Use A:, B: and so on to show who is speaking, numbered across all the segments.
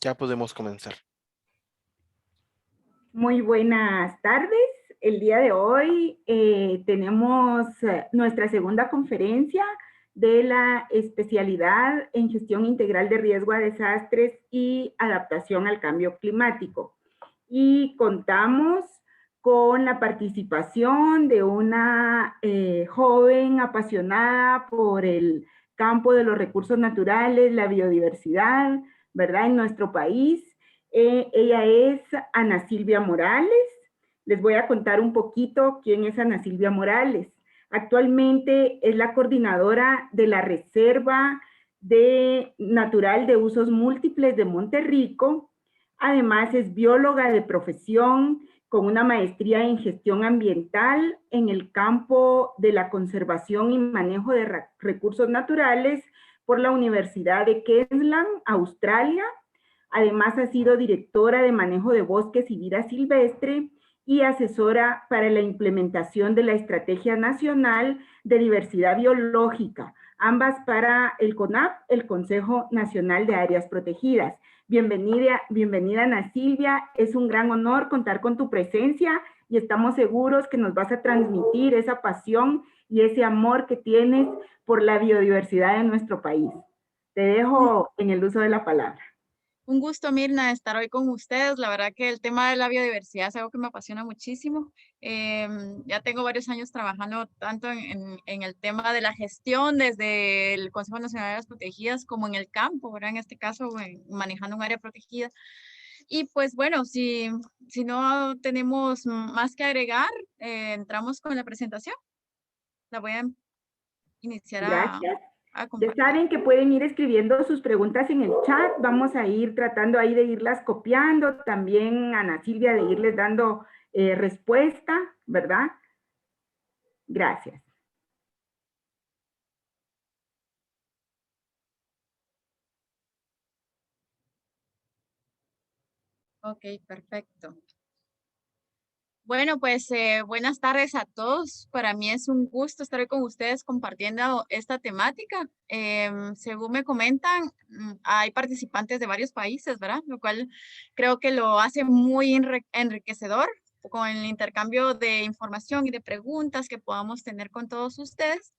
A: Ya podemos comenzar.
B: Muy buenas tardes. El día de hoy tenemos nuestra segunda conferencia de la especialidad en gestión integral de riesgo a desastres y adaptación al cambio climático. Y contamos con la participación de una joven apasionada por el campo de los recursos naturales, la biodiversidad, ¿verdad? En nuestro país. Ella es Ana Silvia Morales. Les voy a contar un poquito quién es Ana Silvia Morales. Actualmente es la coordinadora de la Reserva Natural de Usos Múltiples de Monterrico. Además es bióloga de profesión con una maestría en gestión ambiental en el campo de la conservación y manejo de recursos naturales por la Universidad de Queensland, Australia. Además, ha sido directora de manejo de bosques y vida silvestre y asesora para la implementación de la Estrategia Nacional de Diversidad Biológica, ambas para el CONAP, el Consejo Nacional de Áreas Protegidas. Bienvenida Ana Silvia, es un gran honor contar con tu presencia y estamos seguros que nos vas a transmitir esa pasión y ese amor que tienes por la biodiversidad de nuestro país. Te dejo en el uso de la palabra.
C: Un gusto, Mirna, estar hoy con ustedes. La verdad que el tema de la biodiversidad es algo que me apasiona muchísimo. Ya tengo varios años trabajando tanto en el tema de la gestión desde el Consejo Nacional de Áreas Protegidas como en el campo, ¿verdad? En este caso, manejando un área protegida. Y pues bueno, si no tenemos más que agregar, entramos con la presentación. La voy a iniciar
B: Gracias.
C: a
B: Ya
C: compartir.
B: saben que pueden ir escribiendo sus preguntas en el chat. Vamos a ir tratando ahí de irlas copiando. También Ana Silvia de irles dando respuesta, ¿verdad? Gracias.
C: Ok, perfecto. Bueno, pues buenas tardes a todos. Para mí es un gusto estar con ustedes compartiendo esta temática. Según me comentan, hay participantes de varios países, ¿verdad? Lo cual creo que lo hace muy enriquecedor con el intercambio de información y de preguntas que podamos tener con todos ustedes.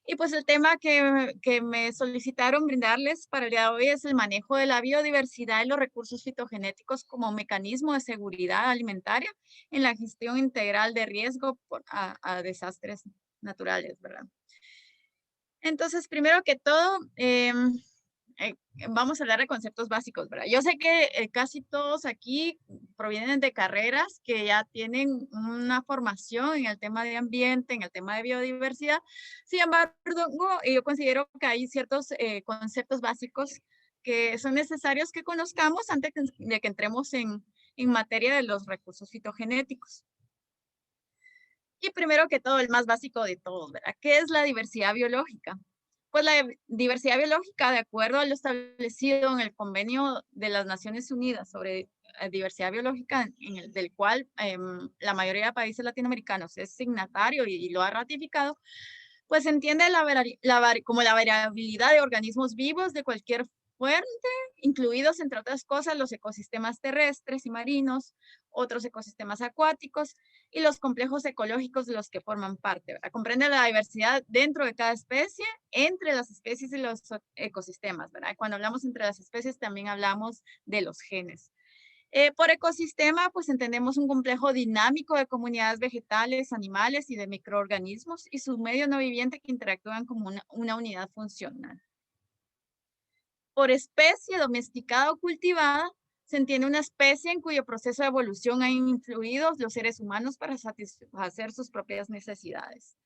C: Y pues el tema que me solicitaron brindarles para el día de hoy es el manejo de la biodiversidad y los recursos fitogenéticos como mecanismo de seguridad alimentaria en la gestión integral de riesgo a desastres naturales, ¿verdad? Entonces, primero que todo, eh, vamos a hablar de conceptos básicos, ¿verdad? Yo sé que casi todos aquí provienen de carreras que ya tienen una formación en el tema de ambiente, en el tema de biodiversidad. Sin embargo, yo considero que hay ciertos conceptos básicos que son necesarios que conozcamos antes de que entremos en materia de los recursos fitogenéticos. Y primero que todo, el más básico de todos, ¿verdad? ¿Qué es la diversidad biológica? Pues la diversidad biológica, de acuerdo a lo establecido en el Convenio de las Naciones Unidas sobre diversidad biológica, del cual la mayoría de países latinoamericanos es signatario y lo ha ratificado, pues se entiende como la variabilidad de organismos vivos de cualquier fuente, incluidos, entre otras cosas, los ecosistemas terrestres y marinos, otros ecosistemas acuáticos y los complejos ecológicos de los que forman parte, ¿verdad? Comprende la diversidad dentro de cada especie, entre las especies y los ecosistemas, ¿verdad? Cuando hablamos entre las especies también hablamos de los genes. Por ecosistema, pues entendemos un complejo dinámico de comunidades vegetales, animales y de microorganismos y su medio no viviente que interactúan como una unidad funcional. Por especie domesticada o cultivada, se entiende una especie en cuyo proceso de evolución han influido los seres humanos para satisfacer sus propias necesidades.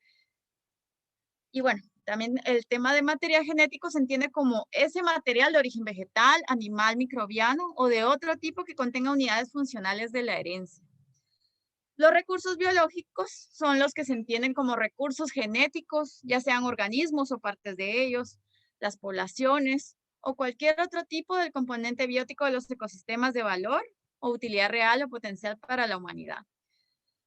C: Y bueno, también el tema de material genético se entiende como ese material de origen vegetal, animal, microbiano o de otro tipo que contenga unidades funcionales de la herencia. Los recursos biológicos son los que se entienden como recursos genéticos, ya sean organismos o partes de ellos, las poblaciones o cualquier otro tipo del componente biótico de los ecosistemas de valor o utilidad real o potencial para la humanidad.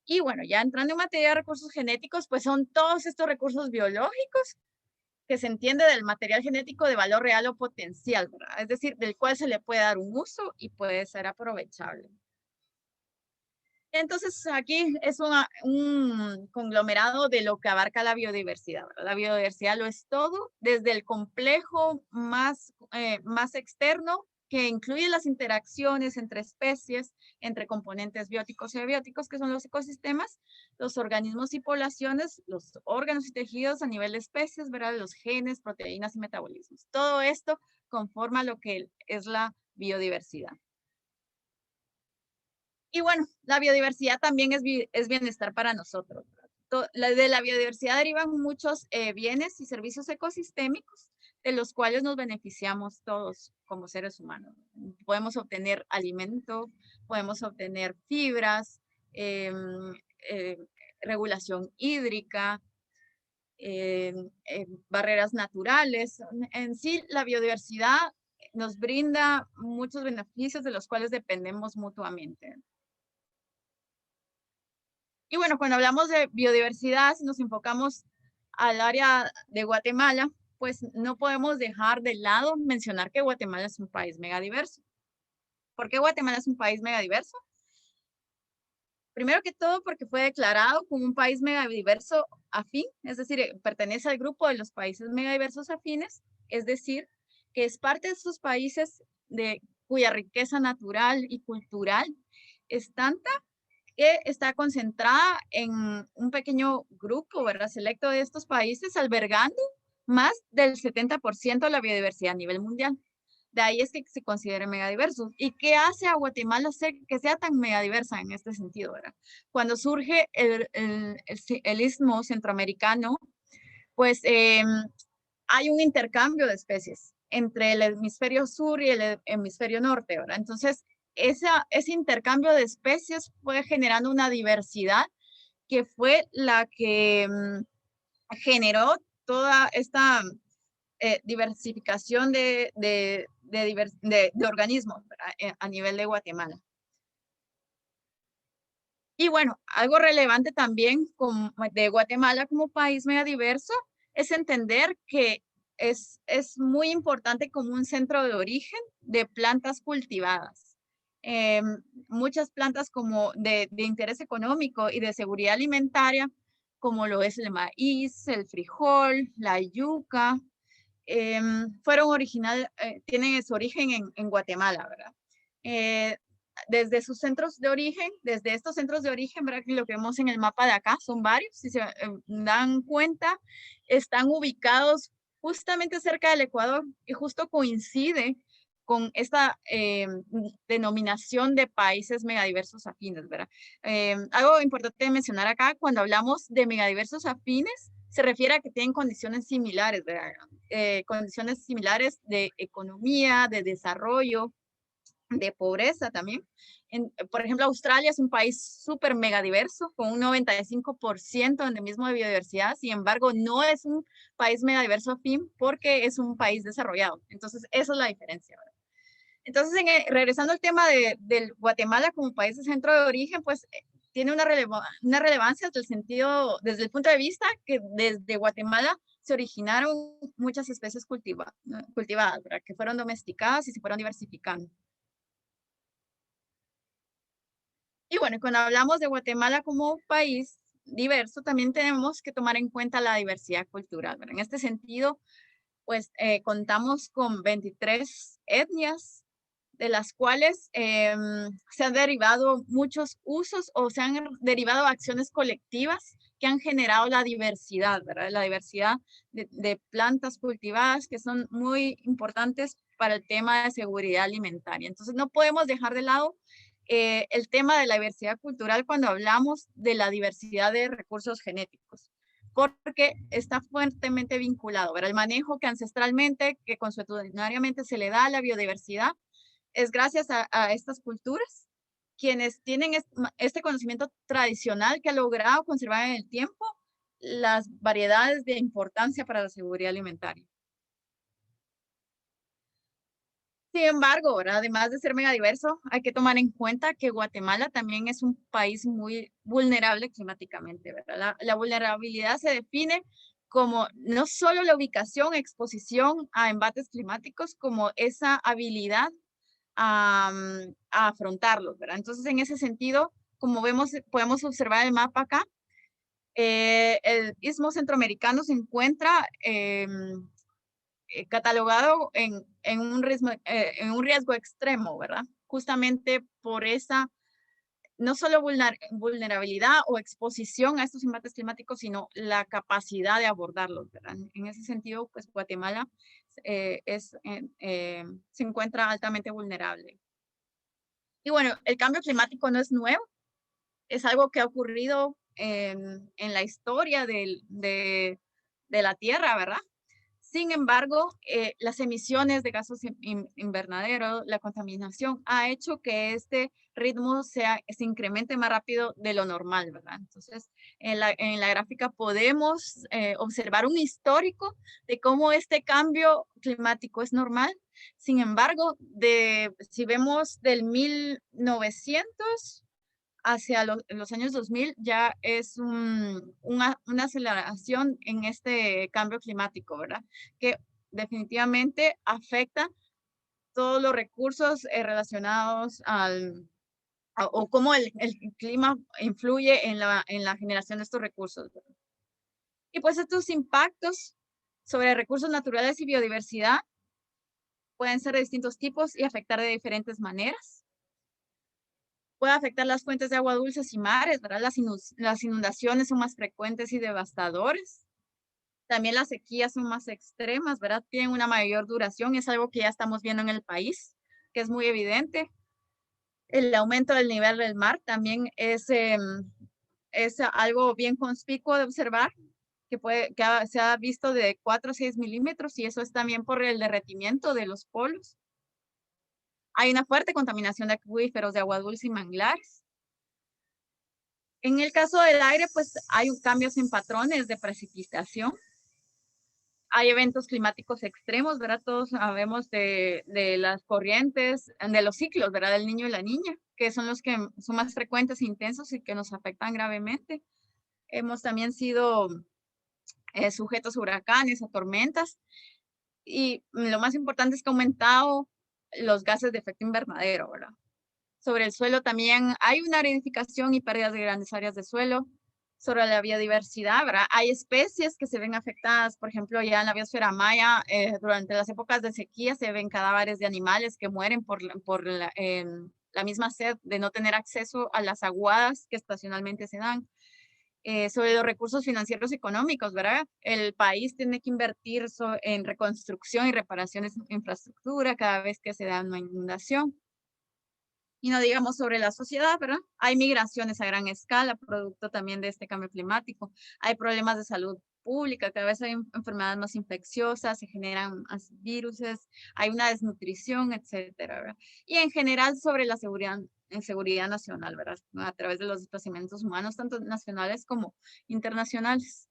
C: Y bueno, ya entrando en materia de recursos genéticos, pues son todos estos recursos biológicos que se entiende del material genético de valor real o potencial, ¿verdad? Es decir, del cual se le puede dar un uso y puede ser aprovechable. Entonces, aquí es un conglomerado de lo que abarca la biodiversidad, ¿verdad? La biodiversidad lo es todo, desde el complejo más externo, que incluye las interacciones entre especies, entre componentes bióticos y abióticos, que son los ecosistemas, los organismos y poblaciones, los órganos y tejidos a nivel de especies, ¿verdad? Los genes, proteínas y metabolismos. Todo esto conforma lo que es la biodiversidad. Y bueno, la biodiversidad también es bienestar para nosotros. De la biodiversidad derivan muchos bienes y servicios ecosistémicos de los cuales nos beneficiamos todos como seres humanos. Podemos obtener alimento, podemos obtener fibras, eh, regulación hídrica, barreras naturales. En sí, la biodiversidad nos brinda muchos beneficios de los cuales dependemos mutuamente. Y bueno, cuando hablamos de biodiversidad, si nos enfocamos al área de Guatemala, pues no podemos dejar de lado mencionar que Guatemala es un país megadiverso. ¿Por qué Guatemala es un país megadiverso? Primero que todo, porque fue declarado como un país megadiverso afín, es decir, pertenece al grupo de los países megadiversos afines, es decir, que es parte de esos países cuya riqueza natural y cultural es tanta que está concentrada en un pequeño grupo, ¿verdad? Selecto de estos países, albergando más del 70% de la biodiversidad a nivel mundial. De ahí es que se considere megadiverso. ¿Y qué hace a Guatemala que sea tan megadiversa en este sentido, ¿verdad? Cuando surge el istmo centroamericano, pues hay un intercambio de especies entre el hemisferio sur y el hemisferio norte, ¿verdad? Entonces, ese intercambio de especies fue generando una diversidad que fue la que generó toda esta diversificación de organismos, ¿verdad? A nivel de Guatemala. Y bueno, algo relevante también de Guatemala como país megadiverso es entender que es muy importante como un centro de origen de plantas cultivadas. Muchas plantas como de interés económico y de seguridad alimentaria, como lo es el maíz, el frijol, la yuca, tienen su origen en Guatemala, ¿verdad? Desde sus centros de origen, desde estos centros de origen, ¿verdad? Lo que vemos en el mapa de acá son varios, si se dan cuenta, están ubicados justamente cerca del Ecuador y justo coincide con esta denominación de países megadiversos afines, ¿verdad? Algo importante mencionar acá, cuando hablamos de megadiversos afines, se refiere a que tienen condiciones similares, ¿verdad? Condiciones similares de economía, de desarrollo, de pobreza también. Por ejemplo, Australia es un país súper mega diverso, con un 95% de endemismo de biodiversidad. Sin embargo, no es un país mega diverso afín porque es un país desarrollado. Entonces, esa es la diferencia, ¿verdad? Entonces, regresando al tema del Guatemala como país de centro de origen, pues tiene una relevancia desde el punto de vista que desde Guatemala se originaron muchas especies cultivadas, ¿verdad? Que fueron domesticadas y se fueron diversificando. Y bueno, cuando hablamos de Guatemala como país diverso, también tenemos que tomar en cuenta la diversidad cultural, ¿verdad? En este sentido, pues contamos con 23 etnias, de las cuales se han derivado muchos usos o se han derivado acciones colectivas que han generado la diversidad, ¿verdad? La diversidad de plantas cultivadas que son muy importantes para el tema de seguridad alimentaria. Entonces, no podemos dejar de lado el tema de la diversidad cultural cuando hablamos de la diversidad de recursos genéticos, porque está fuertemente vinculado, ¿verdad? El manejo que ancestralmente, que consuetudinariamente se le da a la biodiversidad, es gracias a estas culturas, quienes tienen este conocimiento tradicional que ha logrado conservar en el tiempo las variedades de importancia para la seguridad alimentaria. Sin embargo, ¿verdad? Además de ser megadiverso, hay que tomar en cuenta que Guatemala también es un país muy vulnerable climáticamente, ¿verdad? La vulnerabilidad se define como no solo la ubicación, exposición a embates climáticos, como esa habilidad a afrontarlos, ¿verdad? Entonces, en ese sentido, como vemos, podemos observar el mapa acá, el Istmo Centroamericano se encuentra catalogado en un riesgo extremo, ¿verdad? Justamente por esa no solo vulnerabilidad o exposición a estos embates climáticos, sino la capacidad de abordarlos, ¿verdad? En ese sentido, pues Guatemala se encuentra altamente vulnerable. Y bueno, el cambio climático no es nuevo, es algo que ha ocurrido en la historia de la Tierra, ¿verdad? Sin embargo, las emisiones de gases invernadero, la contaminación, ha hecho que este ritmo se incremente más rápido de lo normal, ¿verdad? Entonces, en la gráfica podemos observar un histórico de cómo este cambio climático es normal. Sin embargo, si vemos del 1900 hacia los años 2000 ya es una aceleración en este cambio climático, ¿verdad? Que definitivamente afecta todos los recursos relacionados o cómo el clima influye en la generación de estos recursos, ¿verdad? Y pues estos impactos sobre recursos naturales y biodiversidad pueden ser de distintos tipos y afectar de diferentes maneras. Puede afectar las fuentes de agua dulces y mares, ¿verdad? Las inundaciones son más frecuentes y devastadoras. También las sequías son más extremas, ¿verdad? Tienen una mayor duración, es algo que ya estamos viendo en el país, que es muy evidente. El aumento del nivel del mar también es algo bien conspicuo de observar, se ha visto de 4 a 6 milímetros y eso es también por el derretimiento de los polos. Hay una fuerte contaminación de acuíferos de agua dulce y manglares. En el caso del aire, pues hay cambios en patrones de precipitación. Hay eventos climáticos extremos, ¿verdad? Todos sabemos de las corrientes, de los ciclos, ¿verdad? Del niño y la niña, que son los que son más frecuentes e intensos y que nos afectan gravemente. Hemos también sido sujetos a huracanes, a tormentas. Y lo más importante es que ha aumentado los gases de efecto invernadero, ¿verdad? Sobre el suelo también hay una aridificación y pérdidas de grandes áreas de suelo. Sobre la biodiversidad, ¿verdad? Hay especies que se ven afectadas, por ejemplo, ya en la biosfera maya, durante las épocas de sequía se ven cadáveres de animales que mueren por la misma sed de no tener acceso a las aguadas que estacionalmente se dan. Sobre los recursos financieros y económicos, ¿verdad? El país tiene que invertir en reconstrucción y reparaciones de infraestructura cada vez que se da una inundación. Y no digamos sobre la sociedad, ¿verdad? Hay migraciones a gran escala, producto también de este cambio climático. Hay problemas de salud pública, cada vez hay enfermedades más infecciosas, se generan más virus, hay una desnutrición, etcétera, ¿verdad? Y en general sobre la seguridad nacional, ¿verdad? A través de los desplazamientos humanos, tanto nacionales como internacionales.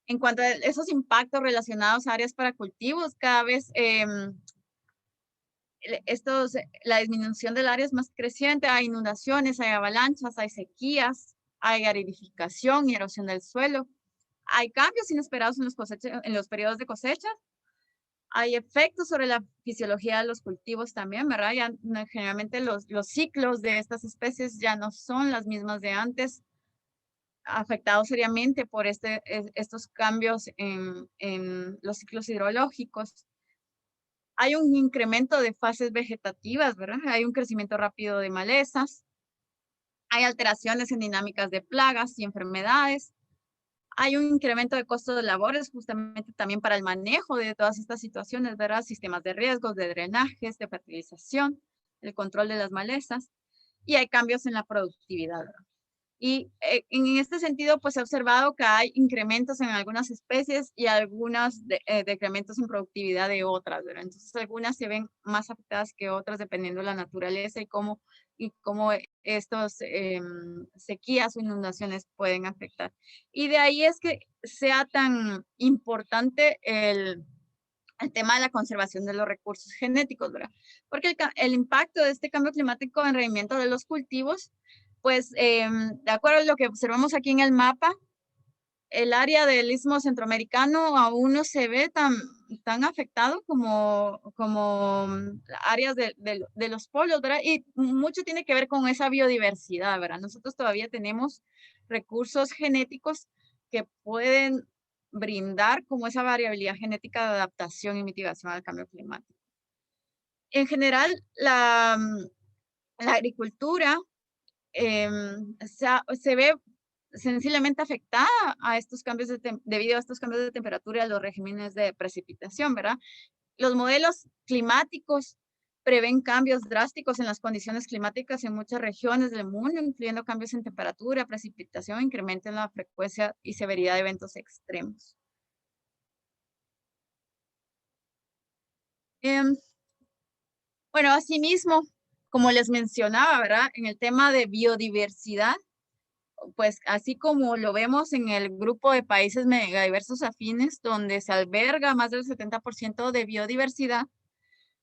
C: En cuanto a esos impactos relacionados a áreas para cultivos, cada vez la disminución del área es más creciente, hay inundaciones, hay avalanchas, hay sequías, hay aridificación y erosión del suelo, hay cambios inesperados en los periodos de cosecha, hay efectos sobre la fisiología de los cultivos también, ¿verdad? Ya, generalmente los ciclos de estas especies ya no son las mismas de antes, afectados seriamente por estos cambios en los ciclos hidrológicos. Hay un incremento de fases vegetativas, ¿verdad? Hay un crecimiento rápido de malezas. Hay alteraciones en dinámicas de plagas y enfermedades. Hay un incremento de costos de labores justamente también para el manejo de todas estas situaciones, ¿verdad? Sistemas de riesgos, de drenajes, de fertilización, el control de las malezas. Y hay cambios en la productividad, ¿verdad? Y en este sentido, pues he observado que hay incrementos en algunas especies y algunos decrementos en productividad de otras, ¿verdad? Entonces, algunas se ven más afectadas que otras dependiendo de la naturaleza y cómo estos sequías o inundaciones pueden afectar. Y de ahí es que sea tan importante el tema de la conservación de los recursos genéticos, ¿verdad? Porque el impacto de este cambio climático en el rendimiento de los cultivos, pues de acuerdo a lo que observamos aquí en el mapa, el área del Istmo Centroamericano aún no se ve tan afectado como áreas de los polos, ¿verdad? Y mucho tiene que ver con esa biodiversidad, ¿verdad? Nosotros todavía tenemos recursos genéticos que pueden brindar como esa variabilidad genética de adaptación y mitigación al cambio climático. En general, la agricultura se ve sencillamente afectada a estos cambios debido a estos cambios de temperatura y a los regímenes de precipitación, ¿verdad? Los modelos climáticos prevén cambios drásticos en las condiciones climáticas en muchas regiones del mundo, incluyendo cambios en temperatura, precipitación, incremento en la frecuencia y severidad de eventos extremos. Bueno, asimismo, como les mencionaba, ¿verdad? En el tema de biodiversidad, pues así como lo vemos en el grupo de países megadiversos afines, donde se alberga más del 70% de biodiversidad,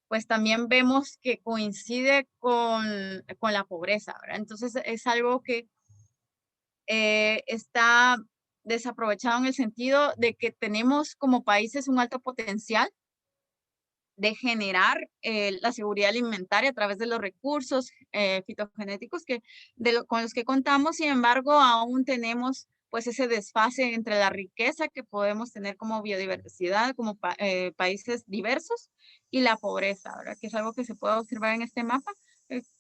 C: pues también vemos que coincide con la pobreza, ¿verdad? Entonces es algo que está desaprovechado en el sentido de que tenemos como países un alto potencial de generar la seguridad alimentaria a través de los recursos fitogenéticos con los que contamos. Sin embargo, aún tenemos pues ese desfase entre la riqueza que podemos tener como biodiversidad, como países diversos, y la pobreza, ¿verdad? Que es algo que se puede observar en este mapa,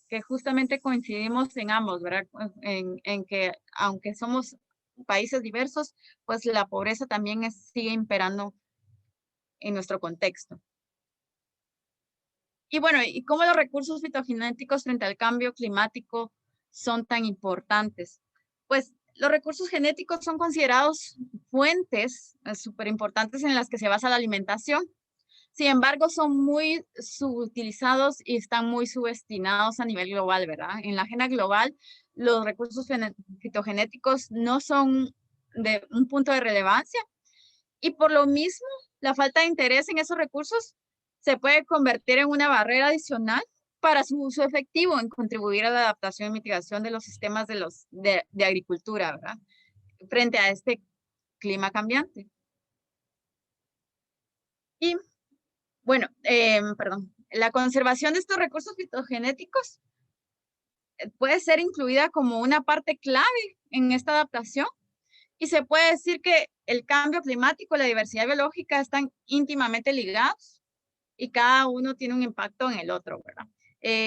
C: que justamente coincidimos en ambos, ¿verdad? En que aunque somos países diversos, pues la pobreza también sigue imperando en nuestro contexto. Y bueno, ¿y cómo los recursos fitogenéticos frente al cambio climático son tan importantes? Pues los recursos genéticos son considerados fuentes súper importantes en las que se basa la alimentación. Sin embargo, son muy subutilizados y están muy subestimados a nivel global, ¿verdad? En la agenda global, los recursos fitogenéticos no son de un punto de relevancia y por lo mismo, la falta de interés en esos recursos se puede convertir en una barrera adicional para su uso efectivo en contribuir a la adaptación y mitigación de los sistemas de agricultura, ¿verdad? Frente a este clima cambiante. Y bueno, perdón, la conservación de estos recursos fitogenéticos puede ser incluida como una parte clave en esta adaptación. Y se puede decir que el cambio climático y la diversidad biológica están íntimamente ligados y cada uno tiene un impacto en el otro, ¿verdad?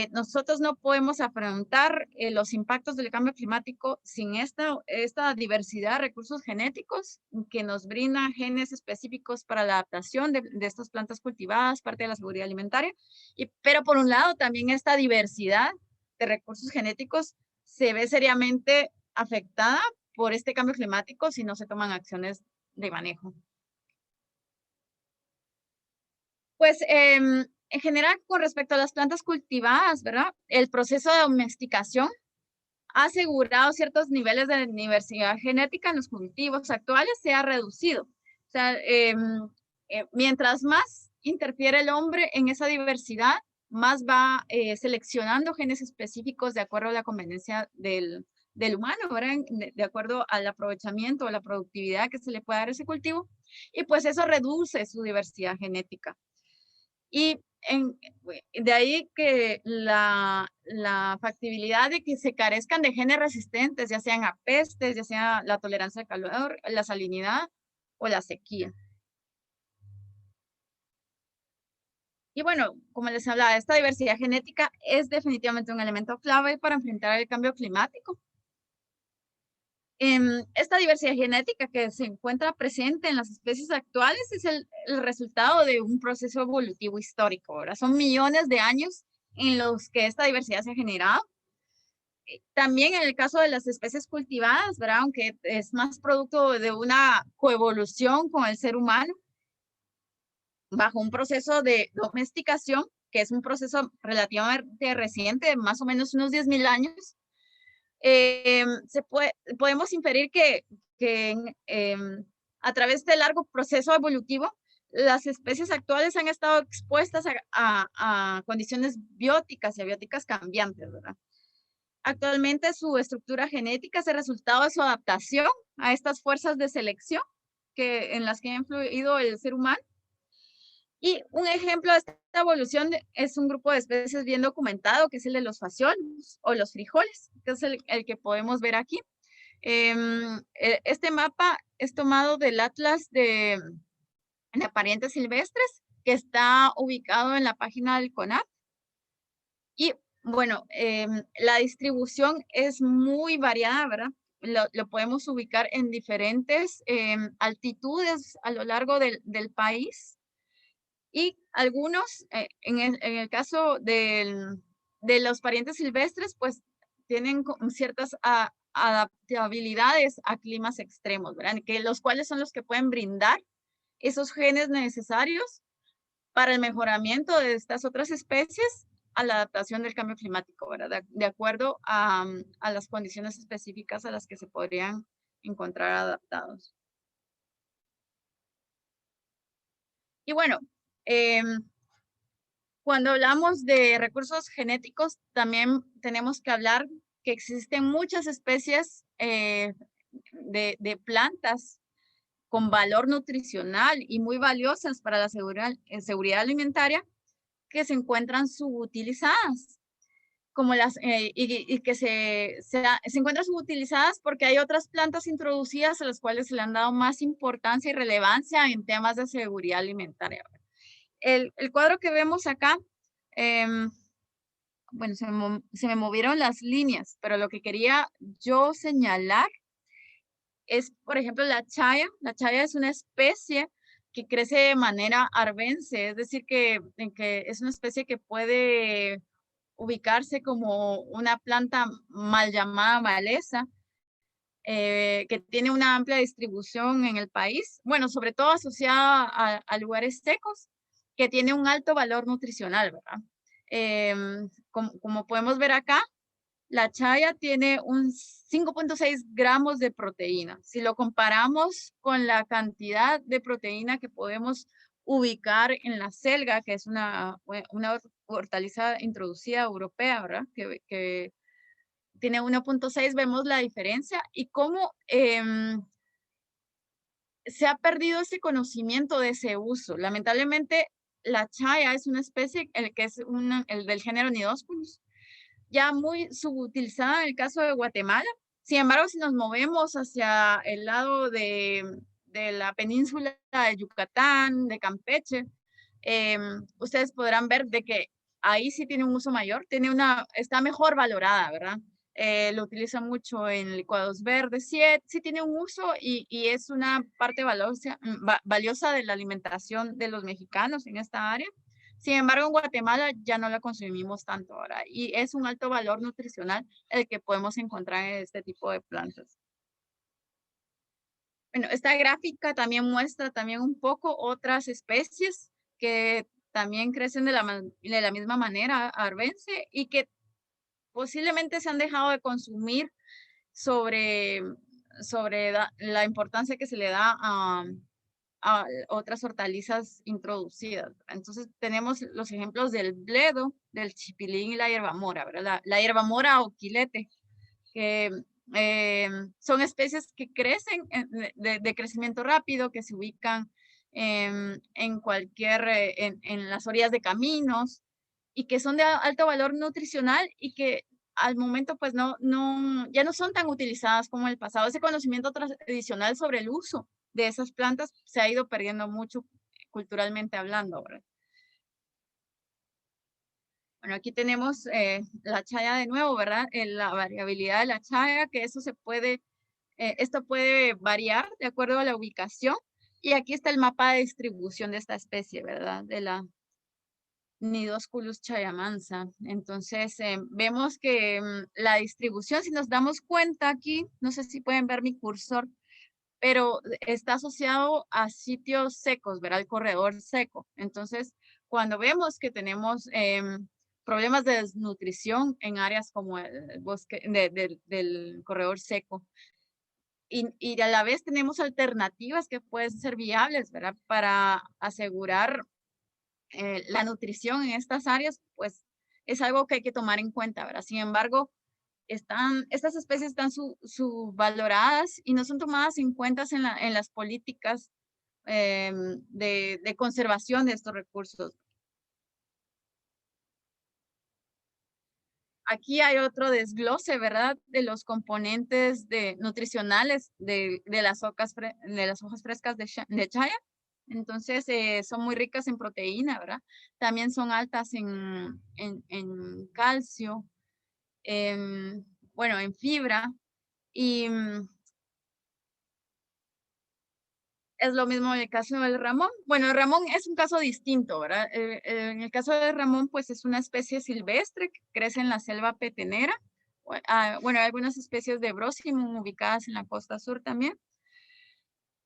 C: Nosotros no podemos afrontar los impactos del cambio climático sin esta diversidad de recursos genéticos que nos brindan genes específicos para la adaptación de estas plantas cultivadas, parte de la seguridad alimentaria. Pero por un lado, también esta diversidad de recursos genéticos se ve seriamente afectada por este cambio climático si no se toman acciones de manejo. Pues en general, con respecto a las plantas cultivadas, ¿verdad? El proceso de domesticación ha asegurado ciertos niveles de diversidad genética en los cultivos actuales, se ha reducido. O sea, mientras más interfiere el hombre en esa diversidad, más va seleccionando genes específicos de acuerdo a la conveniencia del humano, ¿verdad? De acuerdo al aprovechamiento o la productividad que se le puede dar a ese cultivo. Y pues eso reduce su diversidad genética. Y de ahí que la factibilidad de que se carezcan de genes resistentes, ya sean a pestes, ya sea la tolerancia al calor, la salinidad o la sequía. Y bueno, como les hablaba, esta diversidad genética es definitivamente un elemento clave para enfrentar el cambio climático. Esta diversidad genética que se encuentra presente en las especies actuales es el resultado de un proceso evolutivo histórico, ¿verdad? Son millones de años en los que esta diversidad se ha generado. También en el caso de las especies cultivadas, ¿verdad? Aunque es más producto de una coevolución con el ser humano, bajo un proceso de domesticación, que es un proceso relativamente reciente, más o menos unos 10.000 años, podemos inferir que a través de largo proceso evolutivo, las especies actuales han estado expuestas a condiciones bióticas y abióticas cambiantes, ¿verdad? Actualmente su estructura genética es el resultado de su adaptación a estas fuerzas de selección en las que ha influido el ser humano. Y un ejemplo de esta evolución es un grupo de especies bien documentado, que es el de los fasciolos o los frijoles, que es el que podemos ver aquí. Este mapa es tomado del Atlas de parientes silvestres, que está ubicado en la página del CONAP. Y bueno, la distribución es muy variada, ¿verdad? Lo podemos ubicar en diferentes altitudes a lo largo del país. Y algunos, en el caso de los parientes silvestres, pues tienen ciertas adaptabilidades a climas extremos, ¿verdad? Los cuales son los que pueden brindar esos genes necesarios para el mejoramiento de estas otras especies a la adaptación del cambio climático, ¿verdad? De acuerdo a las condiciones específicas a las que se podrían encontrar adaptados. Y bueno, cuando hablamos de recursos genéticos, también tenemos que hablar que existen muchas especies de plantas con valor nutricional y muy valiosas para la seguridad alimentaria que se encuentran subutilizadas, como y que se encuentran subutilizadas porque hay otras plantas introducidas a las cuales se le han dado más importancia y relevancia en temas de seguridad alimentaria. El cuadro que vemos acá, bueno, se me movieron las líneas, pero lo que quería yo señalar es, por ejemplo, la chaya. La chaya es una especie que crece de manera arvense, es decir, que es una especie que puede ubicarse como una planta mal llamada maleza, que tiene una amplia distribución en el país, bueno, sobre todo asociada a lugares secos, que tiene un alto valor nutricional, ¿verdad? Como podemos ver acá, la chaya tiene un 5.6 gramos de proteína. Si lo comparamos con la cantidad de proteína que podemos ubicar en la selga, que es una hortaliza introducida europea, ¿verdad? Que tiene 1.6, vemos la diferencia y cómo se ha perdido ese conocimiento de ese uso. Lamentablemente, la chaya es una especie, que es el del género Nidosculus, ya muy subutilizada en el caso de Guatemala. Sin embargo, si nos movemos hacia el lado de la península de Yucatán, de Campeche, ustedes podrán ver de que ahí sí tiene un uso mayor, está mejor valorada, ¿verdad? Lo utilizan mucho en licuados verdes, sí tiene un uso y es una parte valiosa de la alimentación de los mexicanos en esta área. Sin embargo, en Guatemala ya no la consumimos tanto ahora y es un alto valor nutricional el que podemos encontrar en este tipo de plantas. Bueno, esta gráfica también muestra también un poco otras especies que también crecen de la misma manera, arvense, y que posiblemente se han dejado de consumir sobre la importancia que se le da a otras hortalizas introducidas. Entonces tenemos los ejemplos del bledo, del chipilín y la hierbamora, ¿verdad? La hierbamora o quilete, que son especies que crecen de crecimiento rápido, que se ubican en las orillas de caminos y que son de alto valor nutricional y que al momento pues ya no son tan utilizadas como en el pasado. Ese conocimiento tradicional sobre el uso de esas plantas se ha ido perdiendo mucho culturalmente hablando, ¿verdad? Bueno, aquí tenemos la chaya de nuevo, ¿verdad? La variabilidad de la chaya, que esto puede variar de acuerdo a la ubicación. Y aquí está el mapa de distribución de esta especie, ¿verdad? De la Nidosculus chayamansa. Entonces, vemos que la distribución, si nos damos cuenta aquí, no sé si pueden ver mi cursor, pero está asociado a sitios secos, ¿verdad? El corredor seco. Entonces, cuando vemos que tenemos problemas de desnutrición en áreas como el bosque del corredor seco, y a la vez tenemos alternativas que pueden ser viables, ¿verdad? Para asegurar la nutrición en estas áreas, pues es algo que hay que tomar en cuenta, ¿verdad? Sin embargo, estas especies están subvaloradas y no son tomadas en cuenta en las políticas de conservación de estos recursos. Aquí hay otro desglose, ¿verdad? De los componentes nutricionales de las hojas frescas de chaya. Entonces, son muy ricas en proteína, ¿verdad? También son altas en calcio, bueno, en fibra. Y es lo mismo en el caso del ramón. Bueno, el ramón es un caso distinto, ¿verdad? En el caso del ramón, pues es una especie silvestre que crece en la selva petenera. Bueno, hay algunas especies de Brosimum ubicadas en la costa sur también.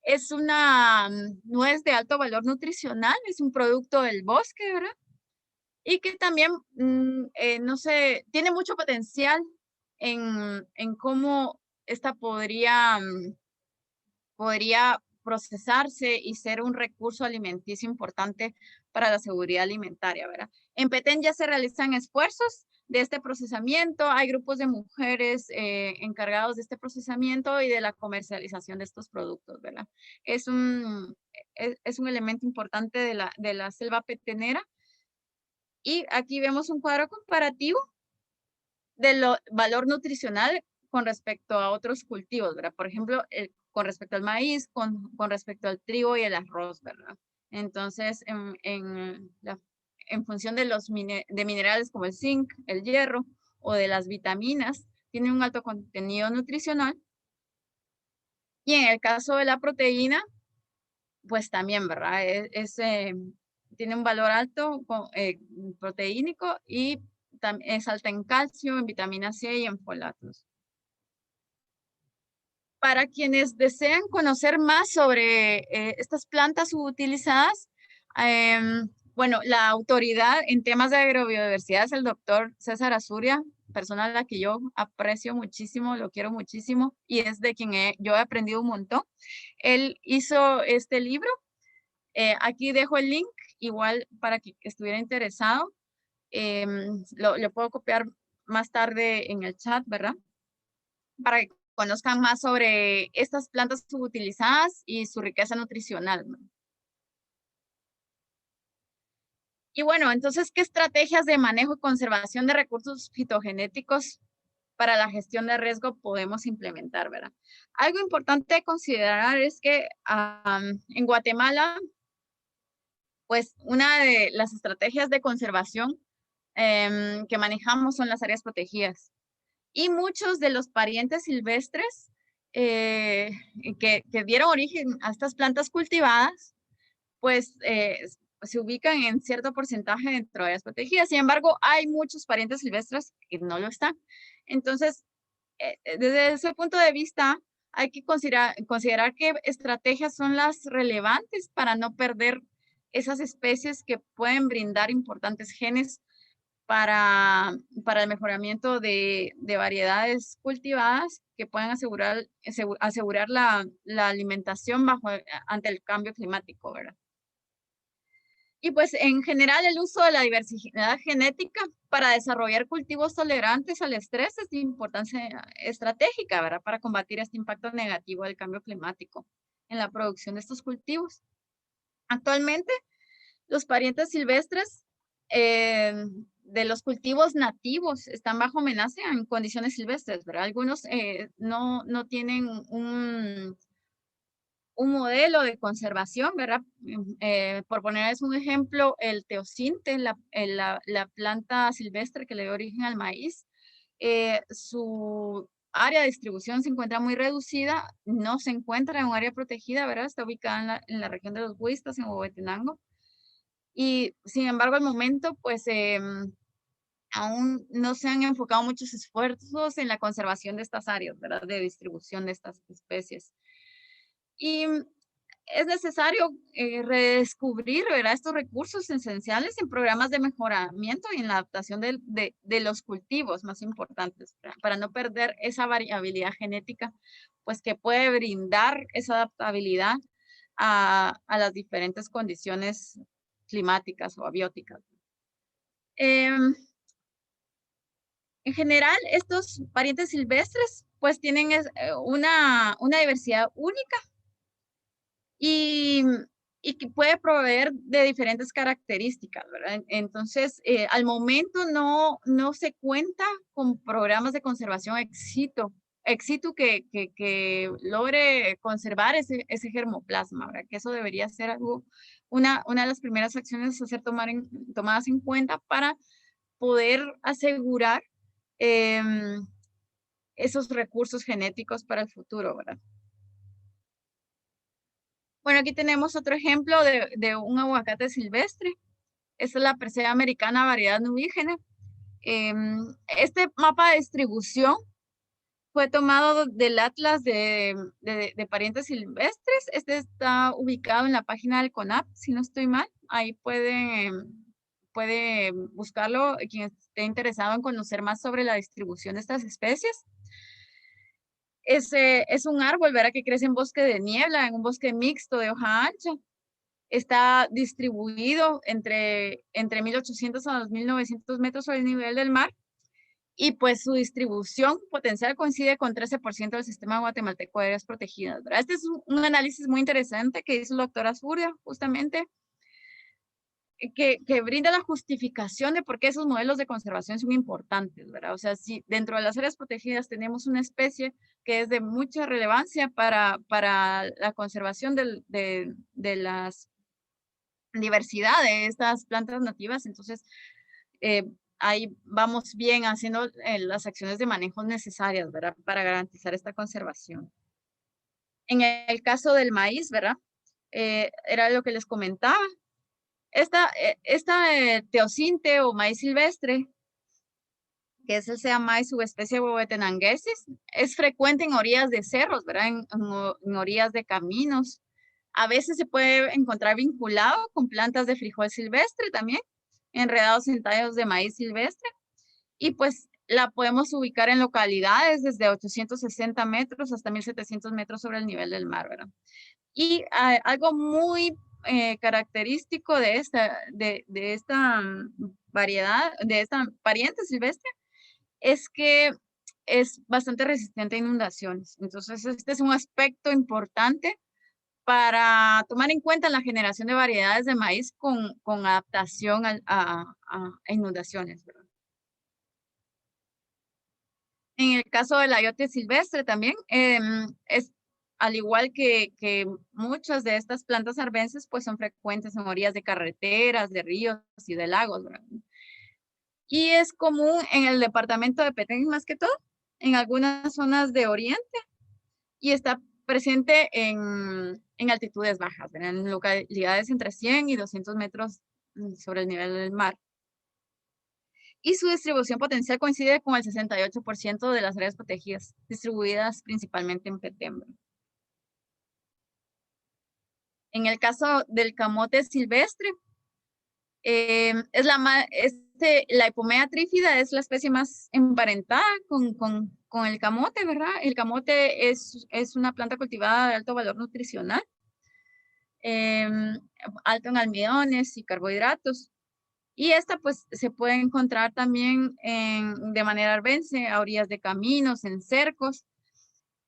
C: Es una nuez de alto valor nutricional, es un producto del bosque, ¿verdad? Y que también, no sé, tiene mucho potencial en cómo esta podría procesarse y ser un recurso alimenticio importante para la seguridad alimentaria, ¿verdad? En Petén ya se realizan esfuerzos de este procesamiento, hay grupos de mujeres encargados de este procesamiento y de la comercialización de estos productos, ¿verdad? Es un elemento importante de la selva petenera. Y aquí vemos un cuadro comparativo del valor nutricional con respecto a otros cultivos, ¿verdad? Por ejemplo, con respecto al maíz, con respecto al trigo y el arroz, ¿verdad? Entonces, en función de de minerales como el zinc, el hierro o de las vitaminas, tiene un alto contenido nutricional. Y en el caso de la proteína, pues también, ¿verdad? Tiene un valor alto proteínico y es alta en calcio, en vitamina C y en folatos. Para quienes desean conocer más sobre estas plantas subutilizadas, bueno, la autoridad en temas de agrobiodiversidad es el doctor César Azuria, persona a la que yo aprecio muchísimo, lo quiero muchísimo y es de quien yo he aprendido un montón. Él hizo este libro. Aquí dejo el link, igual para que estuviera interesado. Lo puedo copiar más tarde en el chat, ¿verdad? Para que conozcan más sobre estas plantas subutilizadas y su riqueza nutricional. Y bueno, entonces, ¿qué estrategias de manejo y conservación de recursos fitogenéticos para la gestión de riesgo podemos implementar, verdad? Algo importante de considerar es que en Guatemala, pues una de las estrategias de conservación que manejamos son las áreas protegidas. Y muchos de los parientes silvestres que dieron origen a estas plantas cultivadas, pues se ubican en cierto porcentaje dentro de áreas protegidas. Sin embargo, hay muchos parientes silvestres que no lo están. Entonces, desde ese punto de vista, hay que considerar qué estrategias son las relevantes para no perder esas especies que pueden brindar importantes genes para el mejoramiento de variedades cultivadas que puedan asegurar la alimentación ante el cambio climático, ¿verdad? Y pues en general el uso de la diversidad genética para desarrollar cultivos tolerantes al estrés es de importancia estratégica, ¿verdad? Para combatir este impacto negativo del cambio climático en la producción de estos cultivos. Actualmente, los parientes silvestres de los cultivos nativos están bajo amenaza en condiciones silvestres, ¿verdad? Algunos no tienen un modelo de conservación, ¿verdad? Por ponerles un ejemplo, el teosinte, la planta silvestre que le dio origen al maíz, su área de distribución se encuentra muy reducida, no se encuentra en un área protegida, ¿verdad? Está ubicada en la región de los Huistas, en Huehuetenango. Y sin embargo, al momento, pues aún no se han enfocado muchos esfuerzos en la conservación de estas áreas, ¿verdad? De distribución de estas especies. Y es necesario redescubrir, ¿verdad? Estos recursos esenciales en programas de mejoramiento y en la adaptación de los cultivos más importantes, para no perder esa variabilidad genética, pues que puede brindar esa adaptabilidad a las diferentes condiciones climáticas o abióticas. En general, estos parientes silvestres pues tienen una diversidad única y, y que puede proveer de diferentes características, ¿verdad? Entonces, al momento no se cuenta con programas de conservación éxito que logre conservar ese germoplasma, ¿verdad? Que eso debería ser algo, una de las primeras acciones a ser tomadas en cuenta para poder asegurar em, esos recursos genéticos para el futuro, ¿verdad? Bueno, aquí tenemos otro ejemplo de un aguacate silvestre. Esta es la Persea americana, variedad nubígena. Este mapa de distribución fue tomado del Atlas de parientes silvestres. Este está ubicado en la página del CONAP, si no estoy mal. Ahí puede buscarlo quien esté interesado en conocer más sobre la distribución de estas especies. Es un árbol, ¿verdad? Que crece en bosque de niebla, en un bosque mixto de hoja ancha. Está distribuido entre 1800 a 2900 metros sobre el nivel del mar. Y pues su distribución potencial coincide con 13% del sistema guatemalteco de áreas protegidas, ¿verdad? Este es un análisis muy interesante que hizo el doctor Azuria, justamente, que brinda la justificación de por qué esos modelos de conservación son importantes, ¿verdad? O sea, si dentro de las áreas protegidas tenemos una especie que es de mucha relevancia para la conservación de las diversidad de estas plantas nativas, entonces eh, ahí vamos bien haciendo las acciones de manejo necesarias, ¿verdad? Para garantizar esta conservación. En el caso del maíz, ¿verdad? Era lo que les comentaba. Esta teosinte o maíz silvestre, que es el sea maíz subespecie bovetenanguensis, es frecuente en orillas de cerros, ¿verdad? En orillas de caminos. A veces se puede encontrar vinculado con plantas de frijol silvestre también, enredados en tallos de maíz silvestre. Y pues la podemos ubicar en localidades desde 860 metros hasta 1700 metros sobre el nivel del mar, ¿verdad? Y algo muy característico de esta variedad, de esta pariente silvestre, es que es bastante resistente a inundaciones. Entonces, este es un aspecto importante para tomar en cuenta la generación de variedades de maíz con adaptación a inundaciones, ¿verdad? En el caso del ayote silvestre también, es al igual que muchas de estas plantas arbences, pues son frecuentes en orillas de carreteras, de ríos y de lagos, ¿verdad? Y es común en el departamento de Petén más que todo, en algunas zonas de oriente, y está presente en altitudes bajas, ¿verdad? En localidades entre 100 y 200 metros sobre el nivel del mar. Y su distribución potencial coincide con el 68% de las áreas protegidas, distribuidas principalmente en Petén. En el caso del camote silvestre, la Ipomea trífida es la especie más emparentada con el camote, ¿verdad? El camote es una planta cultivada de alto valor nutricional, alto en almidones y carbohidratos. Y esta pues se puede encontrar también de manera arbense a orillas de caminos, en cercos,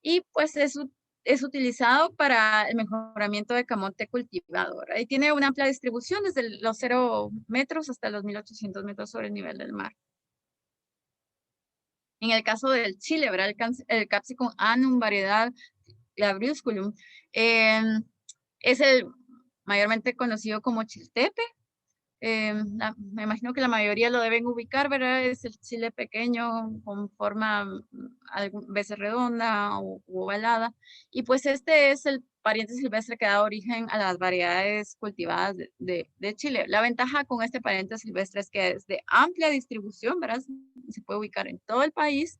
C: y pues es utilizado para el mejoramiento de camote cultivado, ¿verdad? Y tiene una amplia distribución desde los 0 metros hasta los 1800 metros sobre el nivel del mar. En el caso del chile, ¿verdad? El Capsicum annum, variedad labrusculum, es el mayormente conocido como chiltepe. Me imagino que la mayoría lo deben ubicar, ¿verdad? Es el chile pequeño con forma a veces redonda o ovalada. Y pues este es el pariente silvestre que da origen a las variedades cultivadas de Chile. La ventaja con este pariente silvestre es que es de amplia distribución, ¿verdad? Se puede ubicar en todo el país.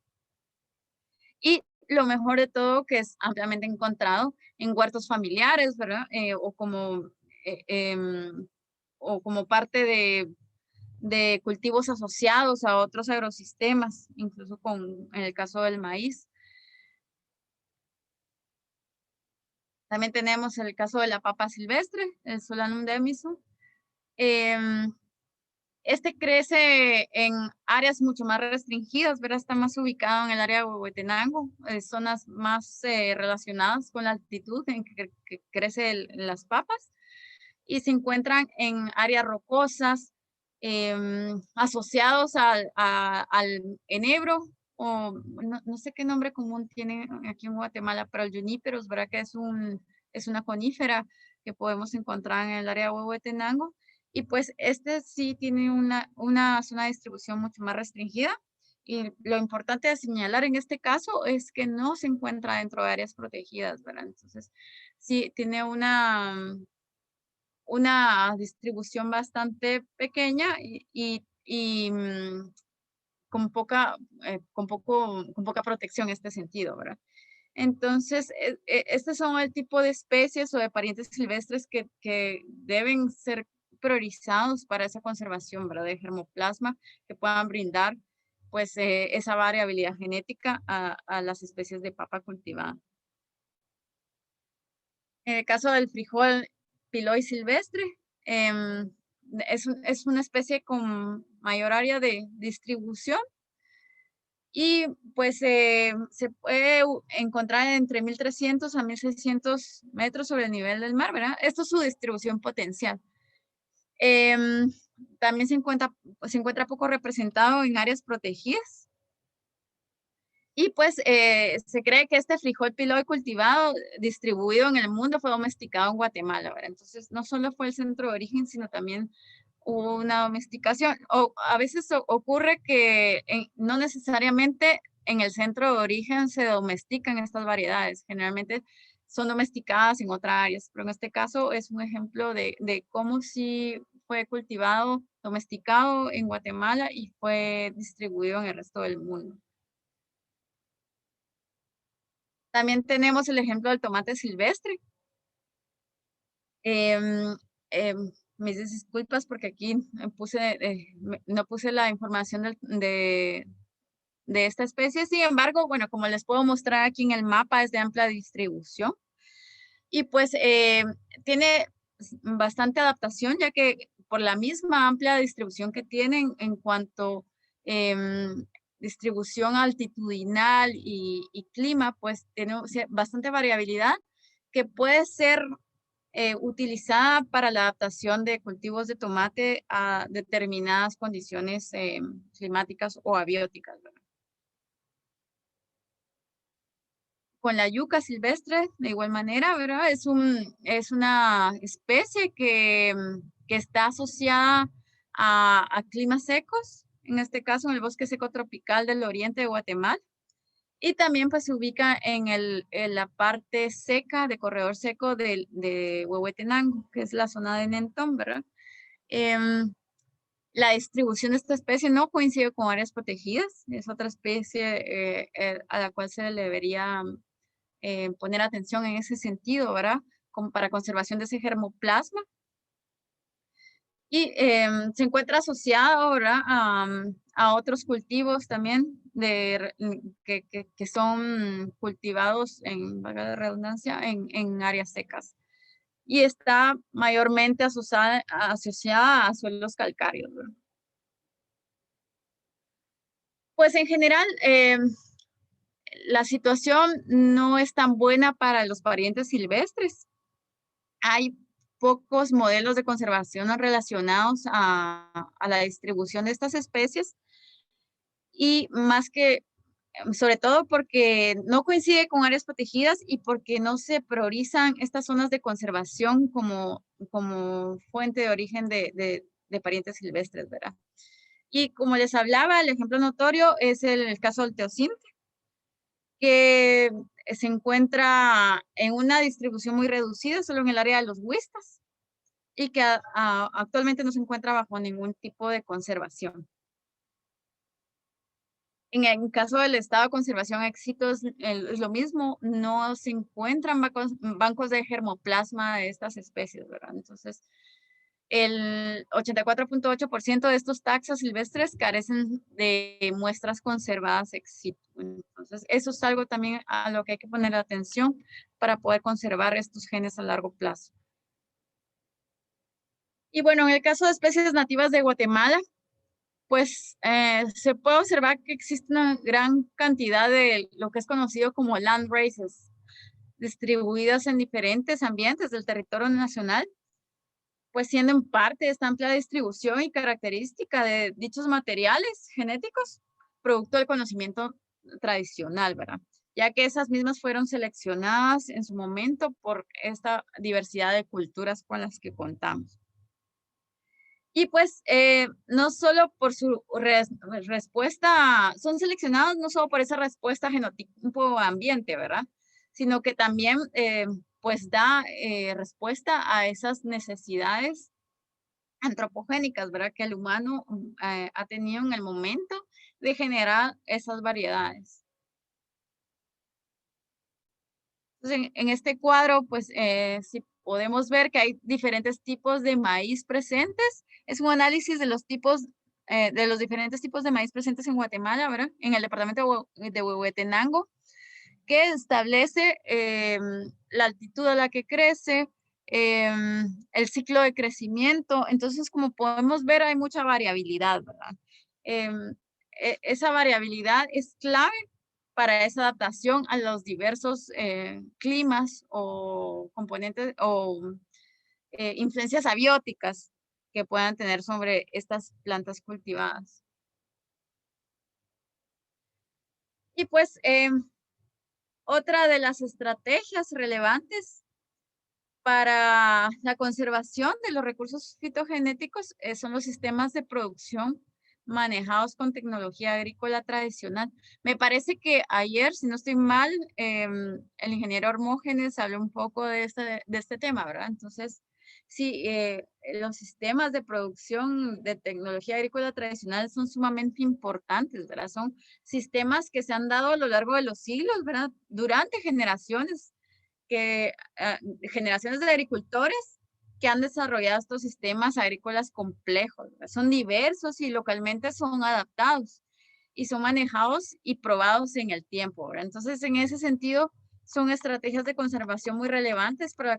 C: Y lo mejor de todo que es ampliamente encontrado en huertos familiares, ¿verdad? Eh, em, o como parte de cultivos asociados a otros agrosistemas, incluso en el caso del maíz. También tenemos el caso de la papa silvestre, el Solanum demisum. Este crece en áreas mucho más restringidas, ¿verdad? Está más ubicado en el área de Huehuetenango, zonas más relacionadas con la altitud en que crecen las papas, y se encuentran en áreas rocosas, asociados al enebro, o no sé qué nombre común tiene aquí en Guatemala, pero el juníperos, ¿verdad? Que es una conífera que podemos encontrar en el área de Huehuetenango. Y pues este sí tiene una zona de distribución mucho más restringida. Y lo importante de señalar en este caso es que no se encuentra dentro de áreas protegidas, ¿verdad? Entonces, sí tiene una distribución bastante pequeña y con poca protección en este sentido, ¿verdad? Entonces, estos son el tipo de especies o de parientes silvestres que deben ser priorizados para esa conservación, ¿verdad? De germoplasma, que puedan brindar pues esa variabilidad genética a las especies de papa cultivada. En el caso del frijol piloy silvestre, es una especie con mayor área de distribución y pues se puede encontrar entre 1300 a 1600 metros sobre el nivel del mar, ¿verdad? Esto es su distribución potencial. Em, También se encuentra poco representado en áreas protegidas. Y pues se cree que este frijol piloy cultivado, distribuido en el mundo, fue domesticado en Guatemala, ¿verdad? Entonces, no solo fue el centro de origen, sino también hubo una domesticación. O a veces ocurre que no necesariamente en el centro de origen se domestican estas variedades. Generalmente son domesticadas en otras áreas, pero en este caso es un ejemplo de cómo sí fue cultivado, domesticado en Guatemala y fue distribuido en el resto del mundo. También tenemos el ejemplo del tomate silvestre. Em, Mis disculpas porque aquí no puse la información de esta especie. Sin embargo, bueno, como les puedo mostrar aquí en el mapa, es de amplia distribución. Y pues tiene bastante adaptación, ya que por la misma amplia distribución que tienen en cuanto em, distribución altitudinal y clima, pues tiene bastante variabilidad que puede ser utilizada para la adaptación de cultivos de tomate a determinadas condiciones climáticas o abióticas, ¿verdad? Con la yuca silvestre, de igual manera, ¿verdad? Es una especie que está asociada a climas secos, en este caso en el bosque seco tropical del oriente de Guatemala. Y también pues se ubica en la parte seca, de corredor seco de Huehuetenango, que es la zona de Nentón, ¿verdad? Em, la distribución de esta especie no coincide con áreas protegidas, es otra especie a la cual se le debería poner atención en ese sentido, ¿verdad? Como para conservación de ese germoplasma. Y se encuentra asociado, ¿verdad? A otros cultivos también que son cultivados, valga la redundancia, en áreas secas. Y está mayormente asociada a suelos calcáreos, ¿verdad? Pues en general, la situación no es tan buena para los parientes silvestres. Hay pocos modelos de conservación relacionados a la distribución de estas especies y más que, sobre todo porque no coincide con áreas protegidas y porque no se priorizan estas zonas de conservación como fuente de origen de parientes silvestres, ¿verdad? Y como les hablaba, el ejemplo notorio es el caso del teocinte, que se encuentra en una distribución muy reducida, solo en el área de los huistas, y que actualmente no se encuentra bajo ningún tipo de conservación. En el caso del estado de conservación éxito es lo mismo, no se encuentran bancos de germoplasma de estas especies, ¿verdad? Entonces, el 84.8% de estos taxas silvestres carecen de muestras conservadas ex situ. Entonces, eso es algo también a lo que hay que poner atención para poder conservar estos genes a largo plazo. Y bueno, en el caso de especies nativas de Guatemala, pues se puede observar que existe una gran cantidad de lo que es conocido como land races, distribuidas en diferentes ambientes del territorio nacional, pues siendo en parte esta amplia distribución y característica de dichos materiales genéticos, producto del conocimiento tradicional, ¿verdad? Ya que esas mismas fueron seleccionadas en su momento por esta diversidad de culturas con las que contamos. Y pues no solo por su respuesta, son seleccionados no solo por esa respuesta genotipo ambiente, ¿verdad? Sino que también pues da respuesta a esas necesidades antropogénicas, ¿verdad? Que el humano ha tenido en el momento de generar esas variedades. Entonces, en este cuadro, pues, sí podemos ver que hay diferentes tipos de maíz presentes. Es un análisis de los tipos, de los diferentes tipos de maíz presentes en Guatemala, ¿verdad? En el departamento de Huehuetenango, que establece la altitud a la que crece, el ciclo de crecimiento. Entonces, como podemos ver, hay mucha variabilidad, ¿verdad? Esa variabilidad es clave para esa adaptación a los diversos climas o componentes o influencias abióticas que puedan tener sobre estas plantas cultivadas. Y pues otra de las estrategias relevantes para la conservación de los recursos fitogenéticos son los sistemas de producción manejados con tecnología agrícola tradicional. Me parece que ayer, si no estoy mal, el ingeniero Hermógenes habló un poco de este tema, ¿verdad? Entonces, sí, los sistemas de producción de tecnología agrícola tradicional son sumamente importantes, ¿verdad? Son sistemas que se han dado a lo largo de los siglos, ¿verdad? Durante generaciones generaciones de agricultores que han desarrollado estos sistemas agrícolas complejos, ¿verdad? Son diversos y localmente son adaptados y son manejados y probados en el tiempo, ¿verdad? Entonces, en ese sentido, son estrategias de conservación muy relevantes para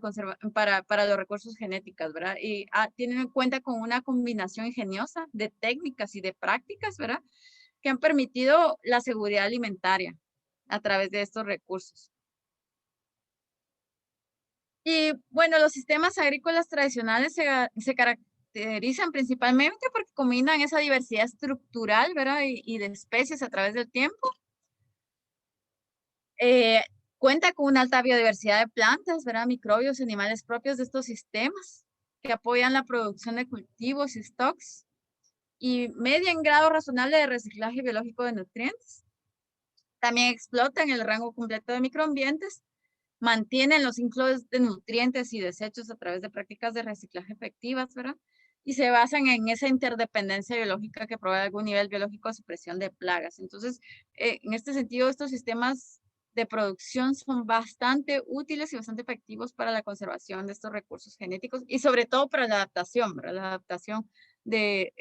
C: los recursos genéticos, ¿verdad? Y tienen en cuenta con una combinación ingeniosa de técnicas y de prácticas, ¿verdad? Que han permitido la seguridad alimentaria a través de estos recursos. Y bueno, los sistemas agrícolas tradicionales se caracterizan principalmente porque combinan esa diversidad estructural, ¿verdad? Y de especies a través del tiempo. Cuenta con una alta biodiversidad de plantas, ¿verdad? Microbios, animales propios de estos sistemas que apoyan la producción de cultivos y stocks y media en grado razonable de reciclaje biológico de nutrientes. También explotan el rango completo de microambientes, mantienen los ciclos de nutrientes y desechos a través de prácticas de reciclaje efectivas, ¿verdad? Y se basan en esa interdependencia biológica que provee algún nivel biológico de supresión de plagas. Entonces, en este sentido, estos sistemas de producción son bastante útiles y bastante efectivos para la conservación de estos recursos genéticos y sobre todo para la adaptación, ¿verdad? La adaptación del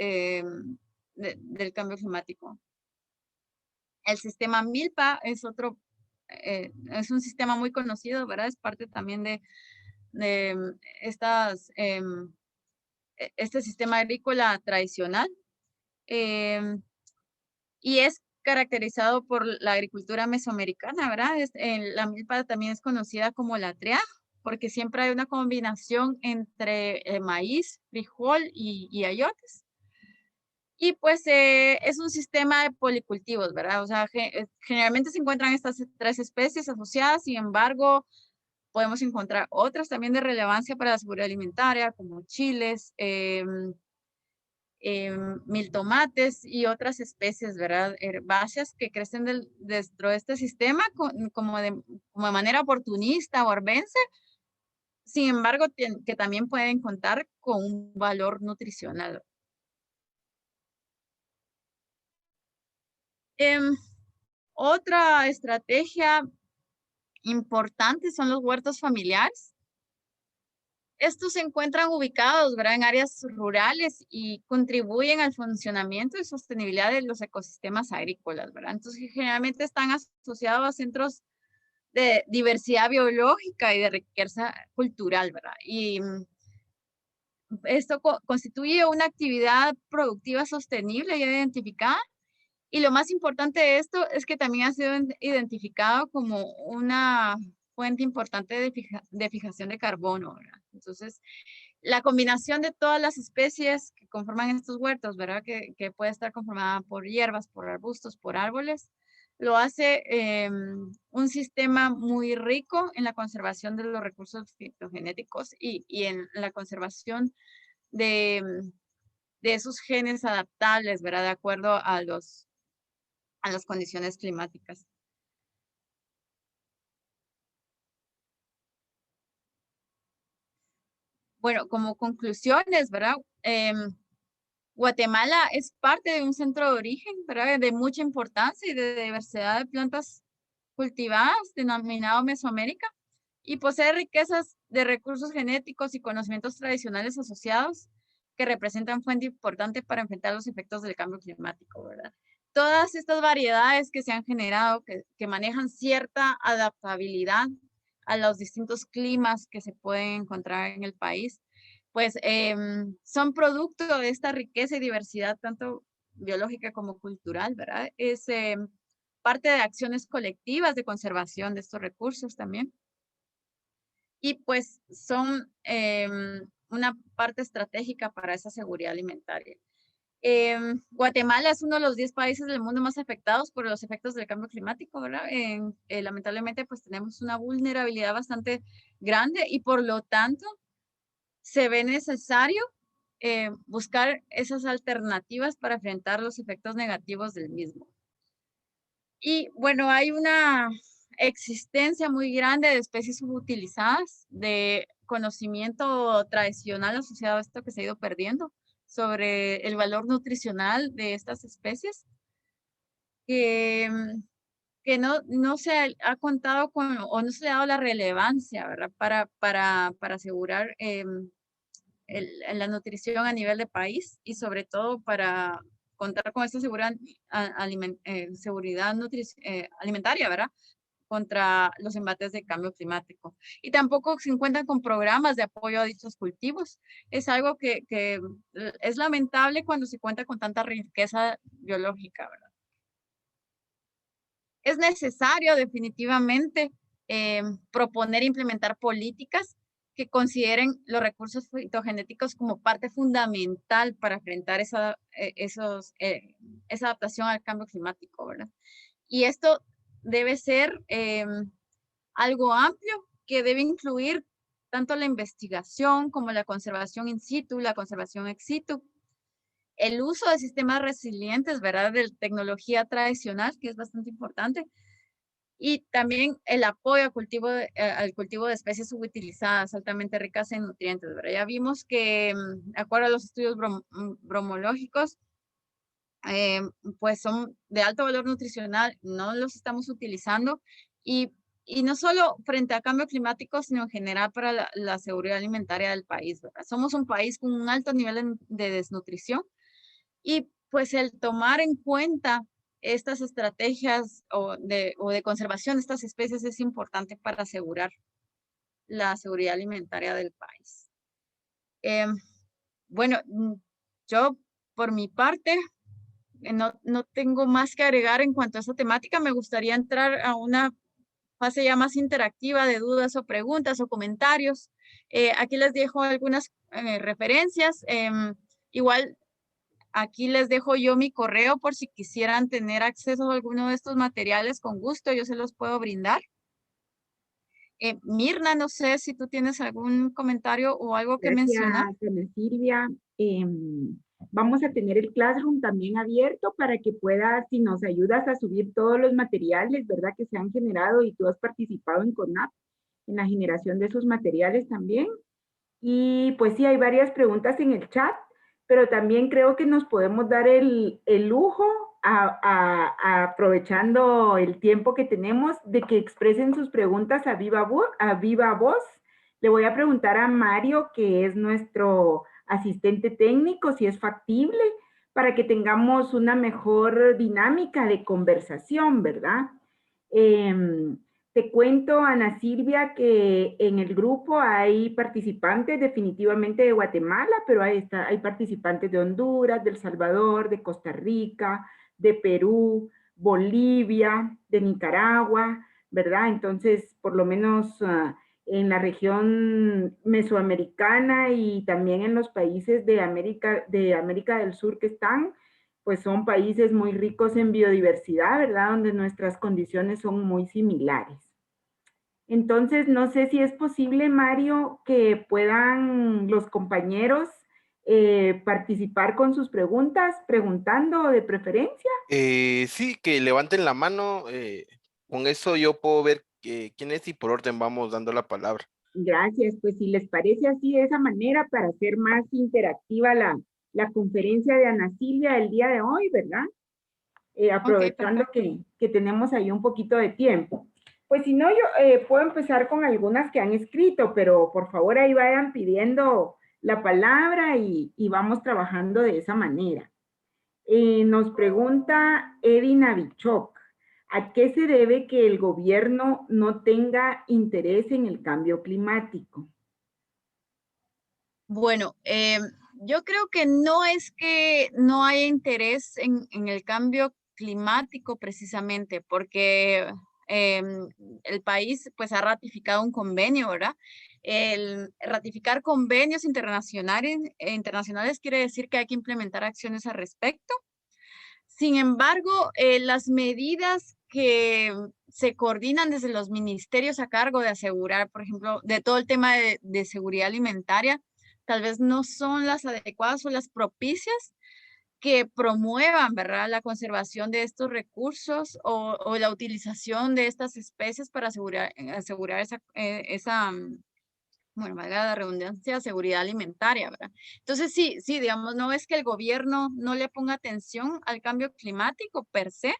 C: cambio climático. El sistema MILPA es otro, es un sistema muy conocido, ¿verdad? Es parte también de este sistema agrícola tradicional y es caracterizado por la agricultura mesoamericana, ¿verdad? La milpa también es conocida como la tria, porque siempre hay una combinación entre maíz, frijol y ayotes. Y pues es un sistema de policultivos, ¿verdad? O sea, generalmente se encuentran estas 3 especies asociadas, sin embargo, podemos encontrar otras también de relevancia para la seguridad alimentaria, como chiles, mil tomates y otras especies, ¿verdad? Herbáceas que crecen dentro de este sistema como de manera oportunista o arbense, sin embargo, que también pueden contar con un valor nutricional. Otra estrategia importante son los huertos familiares. Estos se encuentran ubicados, ¿verdad?, en áreas rurales y contribuyen al funcionamiento y sostenibilidad de los ecosistemas agrícolas, ¿verdad? Entonces, generalmente están asociados a centros de diversidad biológica y de riqueza cultural, ¿verdad? Y esto constituye una actividad productiva sostenible ya identificada. Y lo más importante de esto es que también ha sido identificado como una fuente importante de fijación de carbono, ¿verdad? Entonces, la combinación de todas las especies que conforman estos huertos, ¿verdad? Que puede estar conformada por hierbas, por arbustos, por árboles, lo hace un sistema muy rico en la conservación de los recursos fitogenéticos y en la conservación de, de esos genes adaptables, ¿verdad? De acuerdo a las condiciones climáticas. Bueno, como conclusiones, ¿verdad? Guatemala es parte de un centro de origen, ¿verdad? De mucha importancia y de diversidad de plantas cultivadas, denominado Mesoamérica, y posee riquezas de recursos genéticos y conocimientos tradicionales asociados que representan fuente importante para enfrentar los efectos del cambio climático, ¿verdad? Todas estas variedades que se han generado, que manejan cierta adaptabilidad a los distintos climas que se pueden encontrar en el país, pues son producto de esta riqueza y diversidad, tanto biológica como cultural, ¿verdad? Es parte de acciones colectivas de conservación de estos recursos también. Y pues son una parte estratégica para esa seguridad alimentaria. Guatemala es uno de los 10 países del mundo más afectados por los efectos del cambio climático, ¿verdad? Lamentablemente, pues tenemos una vulnerabilidad bastante grande y por lo tanto se ve necesario buscar esas alternativas para enfrentar los efectos negativos del mismo. Y bueno, hay una existencia muy grande de especies subutilizadas, de conocimiento tradicional asociado a esto que se ha ido perdiendo sobre el valor nutricional de estas especies, que, que no se ha contado con o no se le ha dado la relevancia, ¿verdad? Para asegurar la nutrición a nivel de país y sobre todo para contar con esta seguridad, seguridad alimentaria, ¿verdad? Contra los embates de cambio climático. Y tampoco se encuentran con programas de apoyo a dichos cultivos. Es algo que es lamentable cuando se cuenta con tanta riqueza biológica, ¿verdad? Es necesario definitivamente proponer e implementar políticas que consideren los recursos fitogenéticos como parte fundamental para enfrentar esa adaptación al cambio climático, ¿verdad? Y esto debe ser algo amplio que debe incluir tanto la investigación como la conservación in situ, la conservación ex situ, el uso de sistemas resilientes, ¿verdad? De tecnología tradicional, que es bastante importante, y también el apoyo al cultivo de especies subutilizadas, altamente ricas en nutrientes, ¿verdad? Ya vimos que, de acuerdo a los estudios bromológicos, pues son de alto valor nutricional, no los estamos utilizando y no solo frente al cambio climático, sino en general para la seguridad alimentaria del país, ¿verdad? Somos un país con un alto nivel de desnutrición y pues el tomar en cuenta estas estrategias o de conservación de estas especies es importante para asegurar la seguridad alimentaria del país. Bueno, yo por mi parte no tengo más que agregar en cuanto a esta temática. Me gustaría entrar a una fase ya más interactiva de dudas o preguntas o comentarios. Aquí les dejo algunas referencias. Igual aquí les dejo yo mi correo por si quisieran tener acceso a alguno de estos materiales, con gusto yo se los puedo brindar. Mirna, no sé si tú tienes algún comentario o algo que mencionar.
B: Gracias, Ana Silvia. Vamos a tener el Classroom también abierto para que puedas, si nos ayudas a subir todos los materiales, ¿verdad? Que se han generado y tú has participado en CONAP, en la generación de esos materiales también. Y pues sí, hay varias preguntas en el chat, pero también creo que nos podemos dar el lujo, aprovechando el tiempo que tenemos, de que expresen sus preguntas a viva voz. Le voy a preguntar a Mario, que es nuestro asistente técnico, si es factible, para que tengamos una mejor dinámica de conversación, ¿verdad? Te cuento, Ana Silvia, que en el grupo hay participantes definitivamente de Guatemala, pero hay participantes de Honduras, de El Salvador, de Costa Rica, de Perú, Bolivia, de Nicaragua, ¿verdad? Entonces, por lo menos en la región mesoamericana y también en los países de América del Sur que están, pues son países muy ricos en biodiversidad, ¿verdad? Donde nuestras condiciones son muy similares. Entonces, no sé si es posible, Mario, que puedan los compañeros participar con sus preguntas, preguntando de preferencia.
A: Sí, que levanten la mano. Con eso yo puedo ver quién es y por orden vamos dando la palabra.
B: Gracias, pues si les parece así de esa manera para hacer más interactiva la conferencia de Ana Silvia el día de hoy, ¿verdad?
C: Ok,
B: Aprovechando
C: perfecto.
B: que tenemos ahí un poquito de tiempo. Pues si no, yo puedo empezar con algunas que han escrito, pero por favor ahí vayan pidiendo la palabra y vamos trabajando de esa manera. Nos pregunta Edina Bichok, ¿a qué se debe que el gobierno no tenga interés en el cambio climático?
C: Bueno, yo creo que no es que no haya interés en el cambio climático precisamente, porque el país pues ha ratificado un convenio, ¿verdad? El ratificar convenios internacionales quiere decir que hay que implementar acciones al respecto. Sin embargo, las medidas que se coordinan desde los ministerios a cargo de asegurar, por ejemplo, de todo el tema de seguridad alimentaria, tal vez no son las adecuadas o las propicias que promuevan, ¿verdad?, la conservación de estos recursos o la utilización de estas especies para asegurar bueno, valga la redundancia, seguridad alimentaria, ¿verdad? Entonces, sí, sí, digamos, no es que el gobierno no le ponga atención al cambio climático per se,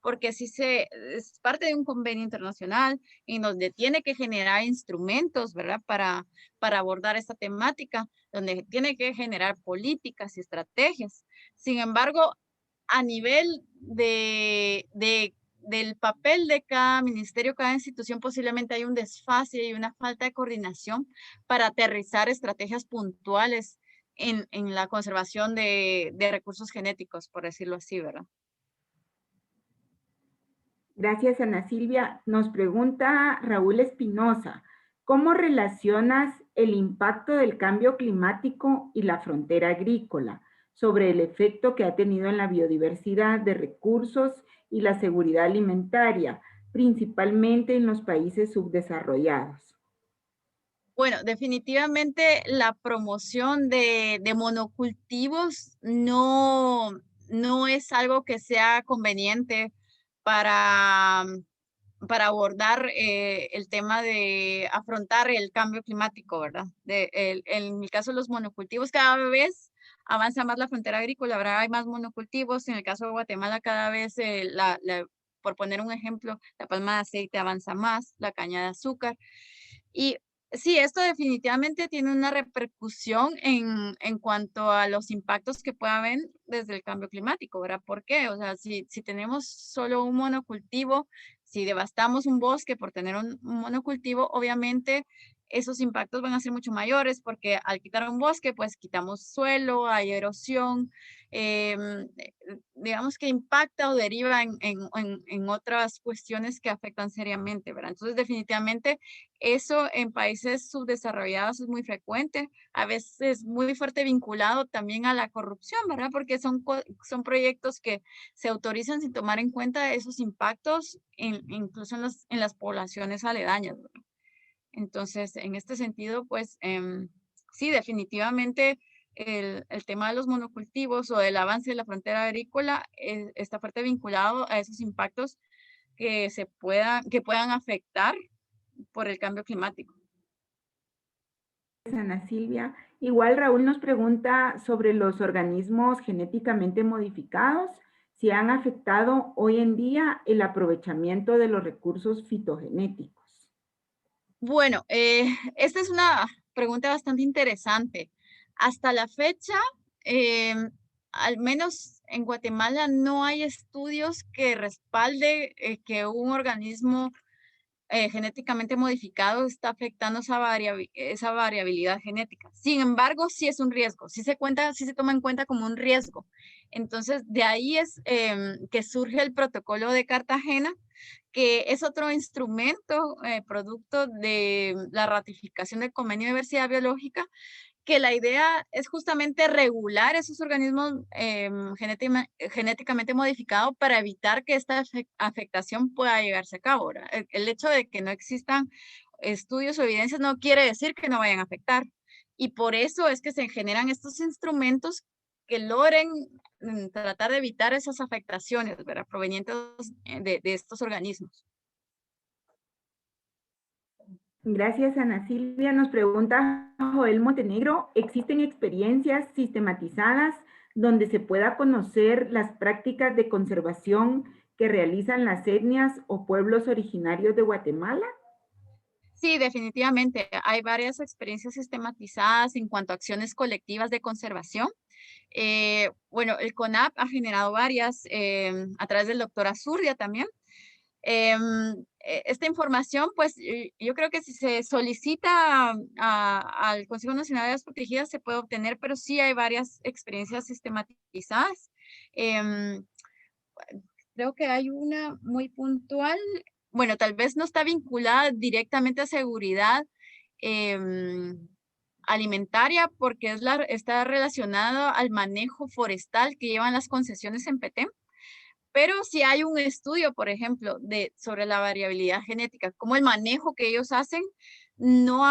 C: porque sí es parte de un convenio internacional y donde tiene que generar instrumentos, ¿verdad? Para abordar esta temática, donde tiene que generar políticas y estrategias. Sin embargo, a nivel del papel de cada ministerio, cada institución, posiblemente hay un desfase y una falta de coordinación para aterrizar estrategias puntuales en la conservación de recursos genéticos, por decirlo así, ¿verdad?
B: Gracias, Ana Silvia. Nos pregunta Raúl Espinosa, ¿cómo relacionas el impacto del cambio climático y la frontera agrícola sobre el efecto que ha tenido en la biodiversidad de recursos y la seguridad alimentaria, principalmente en los países subdesarrollados?
C: Bueno, definitivamente la promoción de monocultivos no es algo que sea conveniente para, para abordar el tema de afrontar el cambio climático, ¿verdad? En el caso de los monocultivos, cada vez avanza más la frontera agrícola, ¿verdad? Hay más monocultivos. En el caso de Guatemala, cada vez, por poner un ejemplo, la palma de aceite avanza más, la caña de azúcar. Y sí, esto definitivamente tiene una repercusión en cuanto a los impactos que pueda haber desde el cambio climático, ¿verdad? ¿Por qué? O sea, si tenemos solo un monocultivo, si devastamos un bosque por tener un monocultivo, obviamente esos impactos van a ser mucho mayores porque al quitar un bosque, pues quitamos suelo, hay erosión, digamos que impacta o deriva en otras cuestiones que afectan seriamente, ¿verdad? Entonces, definitivamente eso en países subdesarrollados es muy frecuente, a veces muy fuerte vinculado también a la corrupción, ¿verdad? Porque son proyectos que se autorizan sin tomar en cuenta esos impactos, incluso en las poblaciones aledañas, ¿verdad? Entonces, en este sentido, pues sí, definitivamente el tema de los monocultivos o el avance de la frontera agrícola está fuerte vinculado a esos impactos que puedan afectar por el cambio climático.
B: Ana Silvia. Igual Raúl nos pregunta sobre los organismos genéticamente modificados, si han afectado hoy en día el aprovechamiento de los recursos fitogenéticos.
C: Bueno, esta es una pregunta bastante interesante. Hasta la fecha, al menos en Guatemala, no hay estudios que respalde que un organismo genéticamente modificado está afectando esa variabilidad genética. Sin embargo, sí es un riesgo, sí se toma en cuenta como un riesgo. Entonces, de ahí es que surge el protocolo de Cartagena, que es otro instrumento, producto de la ratificación del Convenio de Diversidad Biológica, que la idea es justamente regular esos organismos genéticamente modificados para evitar que esta afectación pueda llegarse a cabo. ¿Verdad? El hecho de que no existan estudios o evidencias no quiere decir que no vayan a afectar. Y por eso es que se generan estos instrumentos que logren tratar de evitar esas afectaciones, ¿verdad? Provenientes de estos organismos.
B: Gracias, Ana Silvia. Nos pregunta Joel Montenegro, ¿existen experiencias sistematizadas donde se pueda conocer las prácticas de conservación que realizan las etnias o pueblos originarios de Guatemala?
C: Sí, definitivamente. Hay varias experiencias sistematizadas en cuanto a acciones colectivas de conservación. Bueno, el CONAP ha generado varias a través del doctor Azurdia también. Esta información, pues yo creo que si se solicita al Consejo Nacional de Áreas Protegidas se puede obtener, pero sí hay varias experiencias sistematizadas. Creo que hay una muy puntual, bueno, tal vez no está vinculada directamente a seguridad alimentaria porque está relacionada al manejo forestal que llevan las concesiones en Petén. Pero si hay un estudio, por ejemplo, sobre la variabilidad genética, cómo el manejo que ellos hacen no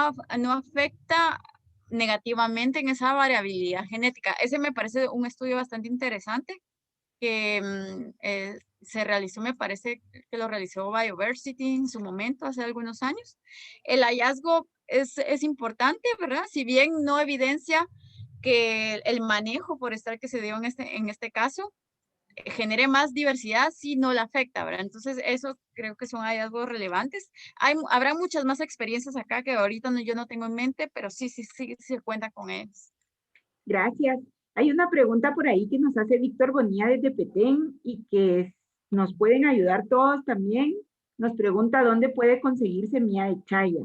C: afecta negativamente en esa variabilidad genética. Ese me parece un estudio bastante interesante que se realizó, me parece que lo realizó Bioversity en su momento, hace algunos años. El hallazgo es importante, ¿verdad? Si bien no evidencia que el manejo forestal que se dio en este caso genere más diversidad, sí no la afecta, ¿verdad? Entonces, eso creo que son hallazgos relevantes. Habrá muchas más experiencias acá que ahorita yo no tengo en mente, pero sí se cuenta con ellas.
B: Gracias. Hay una pregunta por ahí que nos hace Víctor Bonilla desde Petén y que nos pueden ayudar todos también. Nos pregunta dónde puede conseguir semilla de chaya.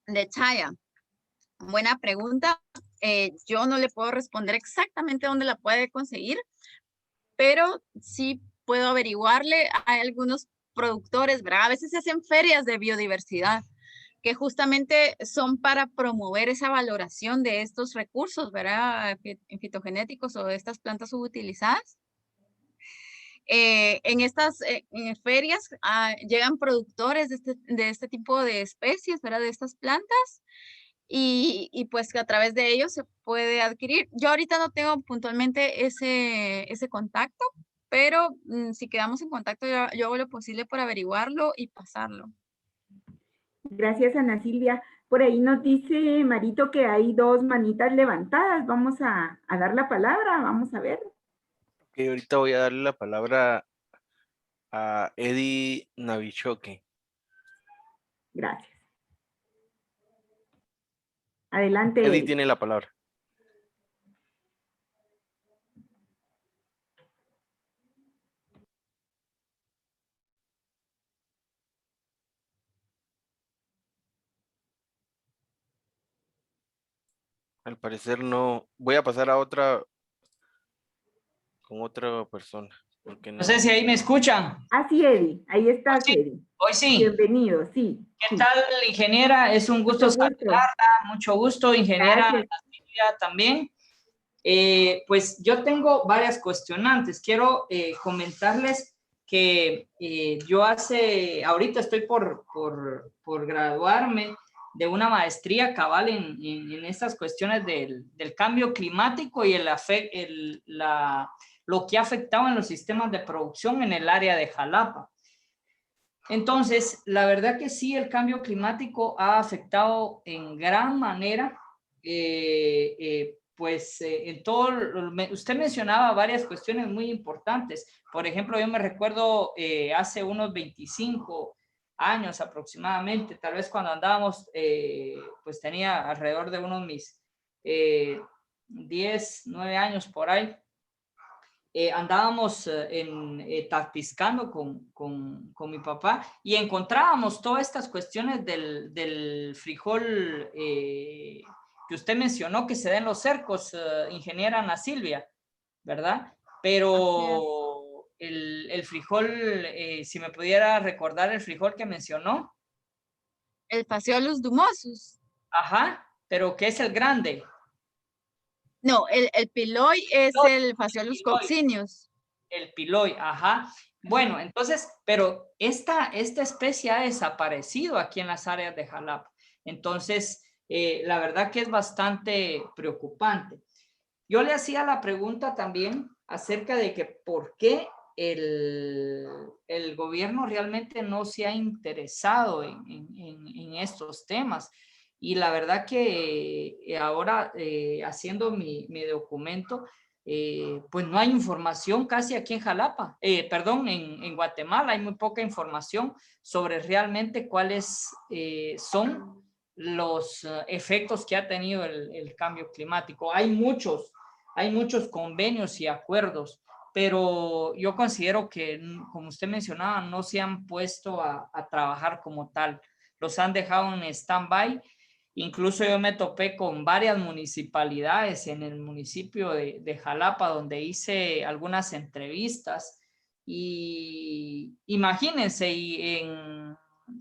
C: De chaya. Buena pregunta. Yo no le puedo responder exactamente dónde la puede conseguir, pero sí puedo averiguarle. Hay algunos productores, ¿verdad? A veces se hacen ferias de biodiversidad que justamente son para promover esa valoración de estos recursos, ¿verdad? Fitogenéticos o de estas plantas subutilizadas. En estas ferias llegan productores de este tipo de especies, ¿verdad? De estas plantas. Y pues que a través de ellos se puede adquirir. Yo ahorita no tengo puntualmente ese contacto, pero si quedamos en contacto, yo hago lo posible por averiguarlo y pasarlo.
B: Gracias, Ana Silvia. Por ahí nos dice Marito que hay dos manitas levantadas. Vamos a dar la palabra, vamos a ver.
A: Ok, ahorita voy a darle la palabra a Eddie Navichoque.
B: Gracias. Adelante.
A: Eddie tiene la palabra. Al parecer no. Voy a pasar a otra con otra persona. Porque
D: No sé si ahí me escuchan.
B: Ah, sí, Eddie. Ahí estás,
D: Sí,
B: Eddie.
D: hoy sí.
B: Bienvenido, sí.
D: ¿Qué
B: sí.
D: tal, ingeniera? Es un gusto saludarla. Mucho gusto, ingeniera Silvia también. Pues yo tengo varias cuestionantes. Quiero comentarles que yo ahorita estoy por graduarme de una maestría cabal en estas cuestiones del cambio climático y lo que ha afectado en los sistemas de producción en el área de Jalapa. Entonces, la verdad que sí, el cambio climático ha afectado en gran manera, en todo, usted mencionaba varias cuestiones muy importantes. Por ejemplo, yo me recuerdo hace unos 25 años aproximadamente, tal vez cuando andábamos, pues tenía alrededor de unos mis 10, 9 años por ahí. andábamos tapiscando con mi papá y encontrábamos todas estas cuestiones del frijol que usted mencionó que se da en los cercos, ingeniera Ana Silvia, ¿verdad? Pero el frijol, si me pudiera recordar el frijol que mencionó.
C: El Phaseolus dumosus.
D: Ajá, pero ¿qué es el grande?
C: No, el piloy es el Phaseolus coccineus.
D: El piloy, ajá. Bueno, entonces, pero esta especie ha desaparecido aquí en las áreas de Jalapa. Entonces, la verdad que es bastante preocupante. Yo le hacía la pregunta también acerca de que por qué el gobierno realmente no se ha interesado en estos temas. Y la verdad que ahora haciendo mi documento, pues no hay información casi aquí en Jalapa, perdón, en Guatemala hay muy poca información sobre realmente cuáles son los efectos que ha tenido el cambio climático. Hay muchos convenios y acuerdos, pero yo considero que, como usted mencionaba, no se han puesto a trabajar como tal. Los han dejado en stand-by. Incluso yo me topé con varias municipalidades en el municipio de Jalapa, donde hice algunas entrevistas. Y imagínense, y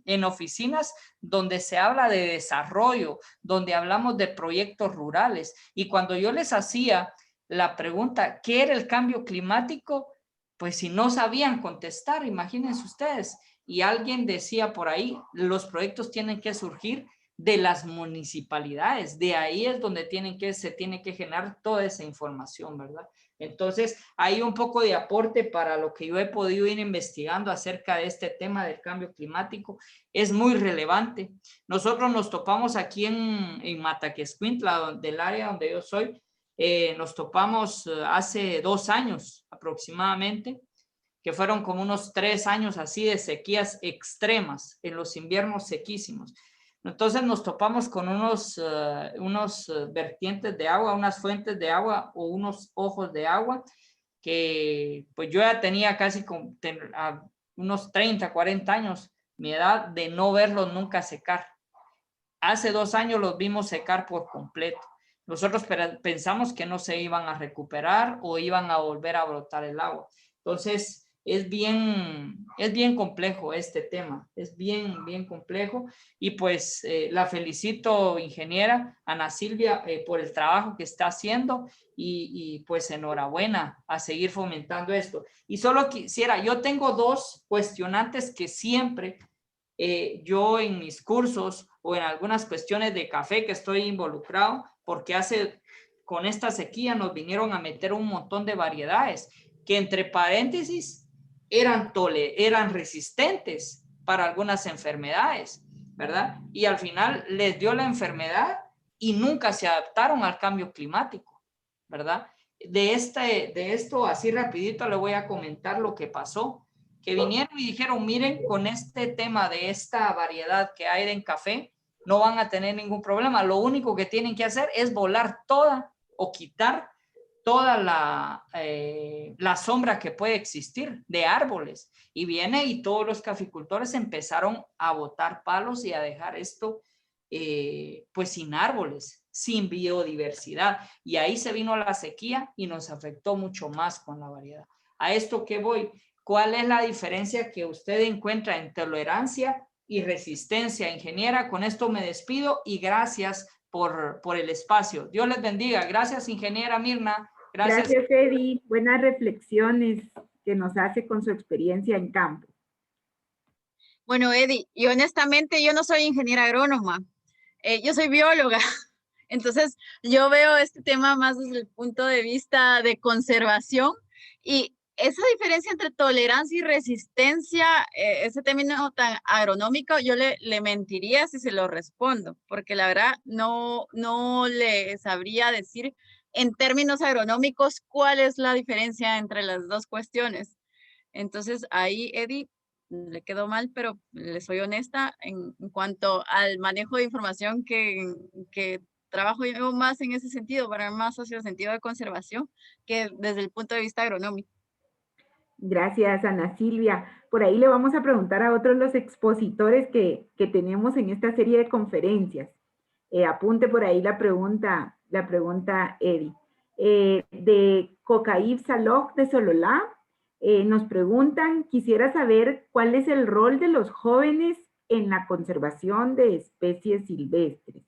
D: en oficinas donde se habla de desarrollo, donde hablamos de proyectos rurales. Y cuando yo les hacía la pregunta, ¿qué era el cambio climático? Pues si no sabían contestar, imagínense ustedes. Y alguien decía por ahí, los proyectos tienen que surgir de las municipalidades, de ahí es donde se tiene que generar toda esa información, ¿verdad? Entonces, hay un poco de aporte para lo que yo he podido ir investigando acerca de este tema del cambio climático. Es muy relevante. Nosotros nos topamos aquí en Mataquescuintla, del área donde yo soy, nos topamos hace 2 años aproximadamente, que fueron como unos 3 años así de sequías extremas, en los inviernos sequísimos. Entonces nos topamos con unos vertientes de agua, unas fuentes de agua o unos ojos de agua que pues yo ya tenía casi unos 30, 40 años, mi edad, de no verlos nunca secar. Hace 2 años los vimos secar por completo. Nosotros pensamos que no se iban a recuperar o iban a volver a brotar el agua. Entonces, es bien complejo este tema, es bien complejo y pues la felicito, ingeniera Ana Silvia, por el trabajo que está haciendo y pues enhorabuena a seguir fomentando esto. Y solo quisiera, yo tengo 2 cuestionantes que siempre yo en mis cursos o en algunas cuestiones de café que estoy involucrado, porque con esta sequía nos vinieron a meter un montón de variedades que entre paréntesis eran resistentes para algunas enfermedades, ¿verdad? Y al final les dio la enfermedad y nunca se adaptaron al cambio climático, ¿verdad? De esto, así rapidito le voy a comentar lo que pasó, que vinieron y dijeron, miren, con este tema de esta variedad que hay en café, no van a tener ningún problema, lo único que tienen que hacer es volar toda o quitar toda la sombra que puede existir de árboles. Y viene y todos los caficultores empezaron a botar palos y a dejar esto pues sin árboles, sin biodiversidad. Y ahí se vino la sequía y nos afectó mucho más con la variedad. A esto que voy, ¿cuál es la diferencia que usted encuentra en tolerancia y resistencia, ingeniera? Con esto me despido y gracias por el espacio. Dios les bendiga. Gracias, ingeniera Mirna.
B: Gracias, Eddie. Buenas reflexiones que nos hace con su experiencia en campo.
C: Bueno, Eddie, y honestamente yo no soy ingeniera agrónoma, yo soy bióloga. Entonces, yo veo este tema más desde el punto de vista de conservación y esa diferencia entre tolerancia y resistencia, ese término tan agronómico, yo le mentiría si se lo respondo, porque la verdad no le sabría decir en términos agronómicos cuál es la diferencia entre las dos cuestiones. Entonces, ahí, Eddie, le quedó mal, pero le soy honesta en cuanto al manejo de información que trabajo yo más en ese sentido, para más hacia el sentido de conservación que desde el punto de vista agronómico.
B: Gracias, Ana Silvia. Por ahí le vamos a preguntar a otros los expositores que tenemos en esta serie de conferencias. Apunte por ahí la pregunta Eddie. De Cocaib Salok de Sololá, nos preguntan, quisiera saber cuál es el rol de los jóvenes en la conservación de especies silvestres.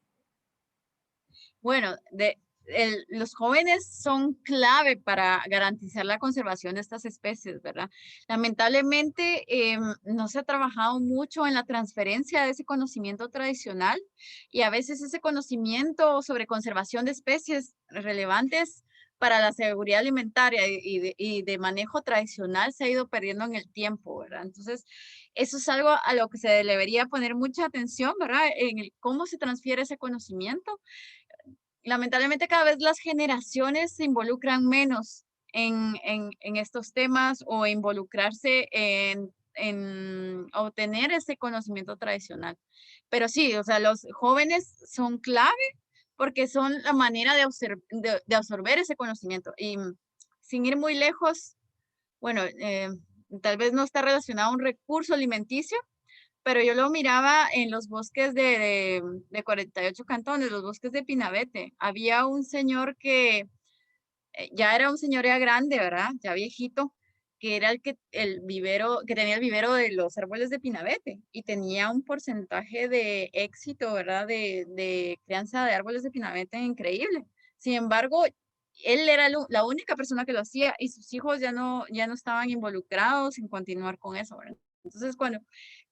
C: Bueno, los jóvenes son clave para garantizar la conservación de estas especies, ¿verdad? Lamentablemente no se ha trabajado mucho en la transferencia de ese conocimiento tradicional y a veces ese conocimiento sobre conservación de especies relevantes para la seguridad alimentaria y de manejo tradicional se ha ido perdiendo en el tiempo, ¿verdad? Entonces, eso es algo a lo que se debería poner mucha atención, ¿verdad? Cómo se transfiere ese conocimiento. Lamentablemente cada vez las generaciones se involucran menos en estos temas o involucrarse en obtener ese conocimiento tradicional. Pero sí, o sea, los jóvenes son clave porque son la manera de absorber ese conocimiento. Y sin ir muy lejos, bueno, tal vez no está relacionado a un recurso alimenticio, pero yo lo miraba en los bosques de 48 cantones, los bosques de Pinabete. Había un señor que ya era un señor ya grande, ¿verdad? Ya viejito, que era el vivero, que tenía el vivero de los árboles de Pinabete y tenía un porcentaje de éxito, ¿verdad? De crianza de árboles de Pinabete increíble. Sin embargo, él era la única persona que lo hacía y sus hijos ya no estaban involucrados en continuar con eso, ¿verdad? Entonces,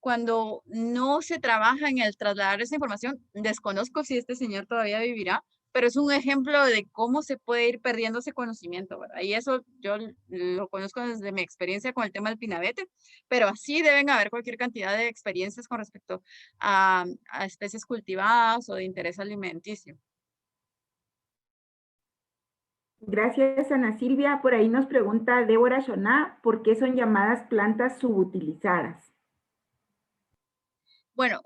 C: cuando no se trabaja en el trasladar esa información, desconozco si este señor todavía vivirá, pero es un ejemplo de cómo se puede ir perdiendo ese conocimiento, ¿verdad? Y eso yo lo conozco desde mi experiencia con el tema del pinabete, pero así deben haber cualquier cantidad de experiencias con respecto a especies cultivadas o de interés alimenticio.
B: Gracias, Ana Silvia. Por ahí nos pregunta Débora Shoná, ¿por qué son llamadas plantas subutilizadas?
C: Bueno,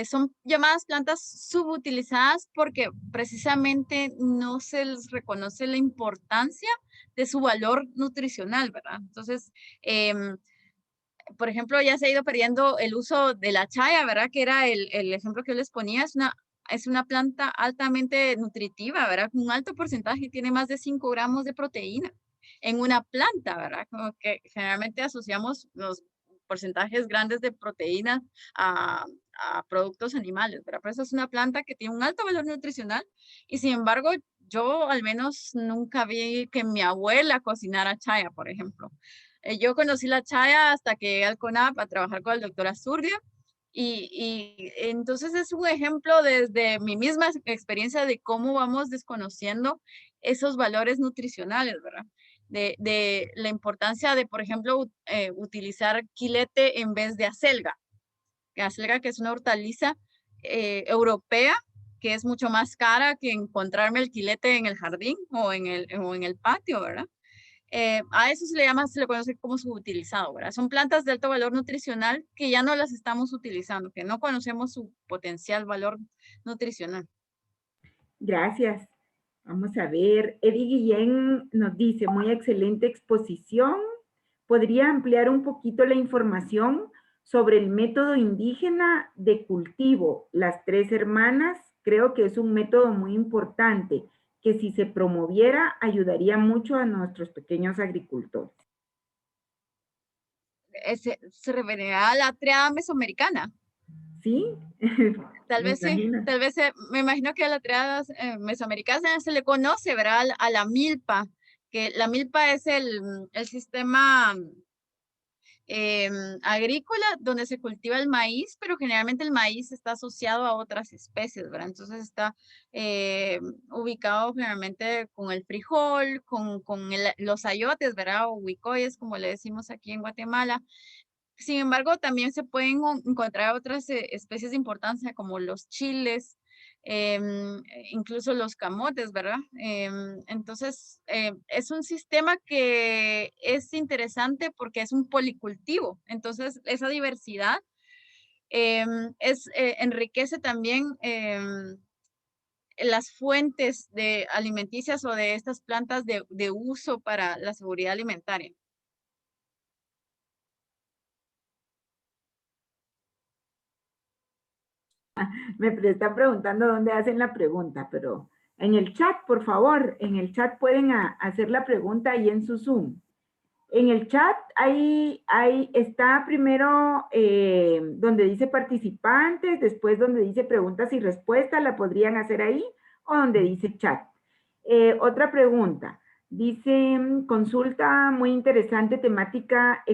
C: son llamadas plantas subutilizadas porque precisamente no se les reconoce la importancia de su valor nutricional, ¿verdad? Entonces, por ejemplo, ya se ha ido perdiendo el uso de la chaya, ¿verdad? Que era el ejemplo que yo les ponía, es una planta altamente nutritiva, ¿verdad? Un alto porcentaje, tiene más de 5 gramos de proteína en una planta, ¿verdad? Como que generalmente asociamos los porcentajes grandes de proteína a productos animales, ¿verdad? Pero esa es una planta que tiene un alto valor nutricional y sin embargo, yo al menos nunca vi que mi abuela cocinara chaya, por ejemplo. Yo conocí la chaya hasta que llegué al CONAP a trabajar con el doctor Azurdia y entonces es un ejemplo desde mi misma experiencia de cómo vamos desconociendo esos valores nutricionales, ¿verdad? De la importancia de, por ejemplo, utilizar quilete en vez de acelga. Acelga, que es una hortaliza europea, que es mucho más cara que encontrarme el quilete en el jardín o en el patio, ¿verdad? A eso se le conoce como subutilizado, ¿verdad? Son plantas de alto valor nutricional que ya no las estamos utilizando, que no conocemos su potencial valor nutricional.
B: Gracias. Vamos a ver. Eddie Guillén nos dice, muy excelente exposición. ¿Podría ampliar un poquito la información sobre el método indígena de cultivo? Las tres hermanas, creo que es un método muy importante, que si se promoviera ayudaría mucho a nuestros pequeños agricultores.
C: Se referirá a la triada mesoamericana.
B: ¿Sí?
C: Tal vez sí, tal vez me imagino que a la triada mesoamericana se le conoce, ¿verdad? A la milpa, que la milpa es el sistema agrícola donde se cultiva el maíz, pero generalmente el maíz está asociado a otras especies, ¿verdad? Entonces está ubicado generalmente con el frijol, con los ayotes, ¿verdad? O huicoyes, como le decimos aquí en Guatemala. Sin embargo, también se pueden encontrar otras especies de importancia como los chiles, incluso los camotes, ¿verdad? Entonces, es un sistema que es interesante porque es un policultivo. Entonces, esa diversidad enriquece también las fuentes de alimenticias o de estas plantas de uso para la seguridad alimentaria.
B: Me están preguntando dónde hacen la pregunta, pero en el chat, por favor, en el chat pueden hacer la pregunta ahí en su Zoom. En el chat, ahí está primero donde dice participantes, después donde dice preguntas y respuestas, la podrían hacer ahí, o donde dice chat. Otra pregunta, dice, consulta muy interesante, temática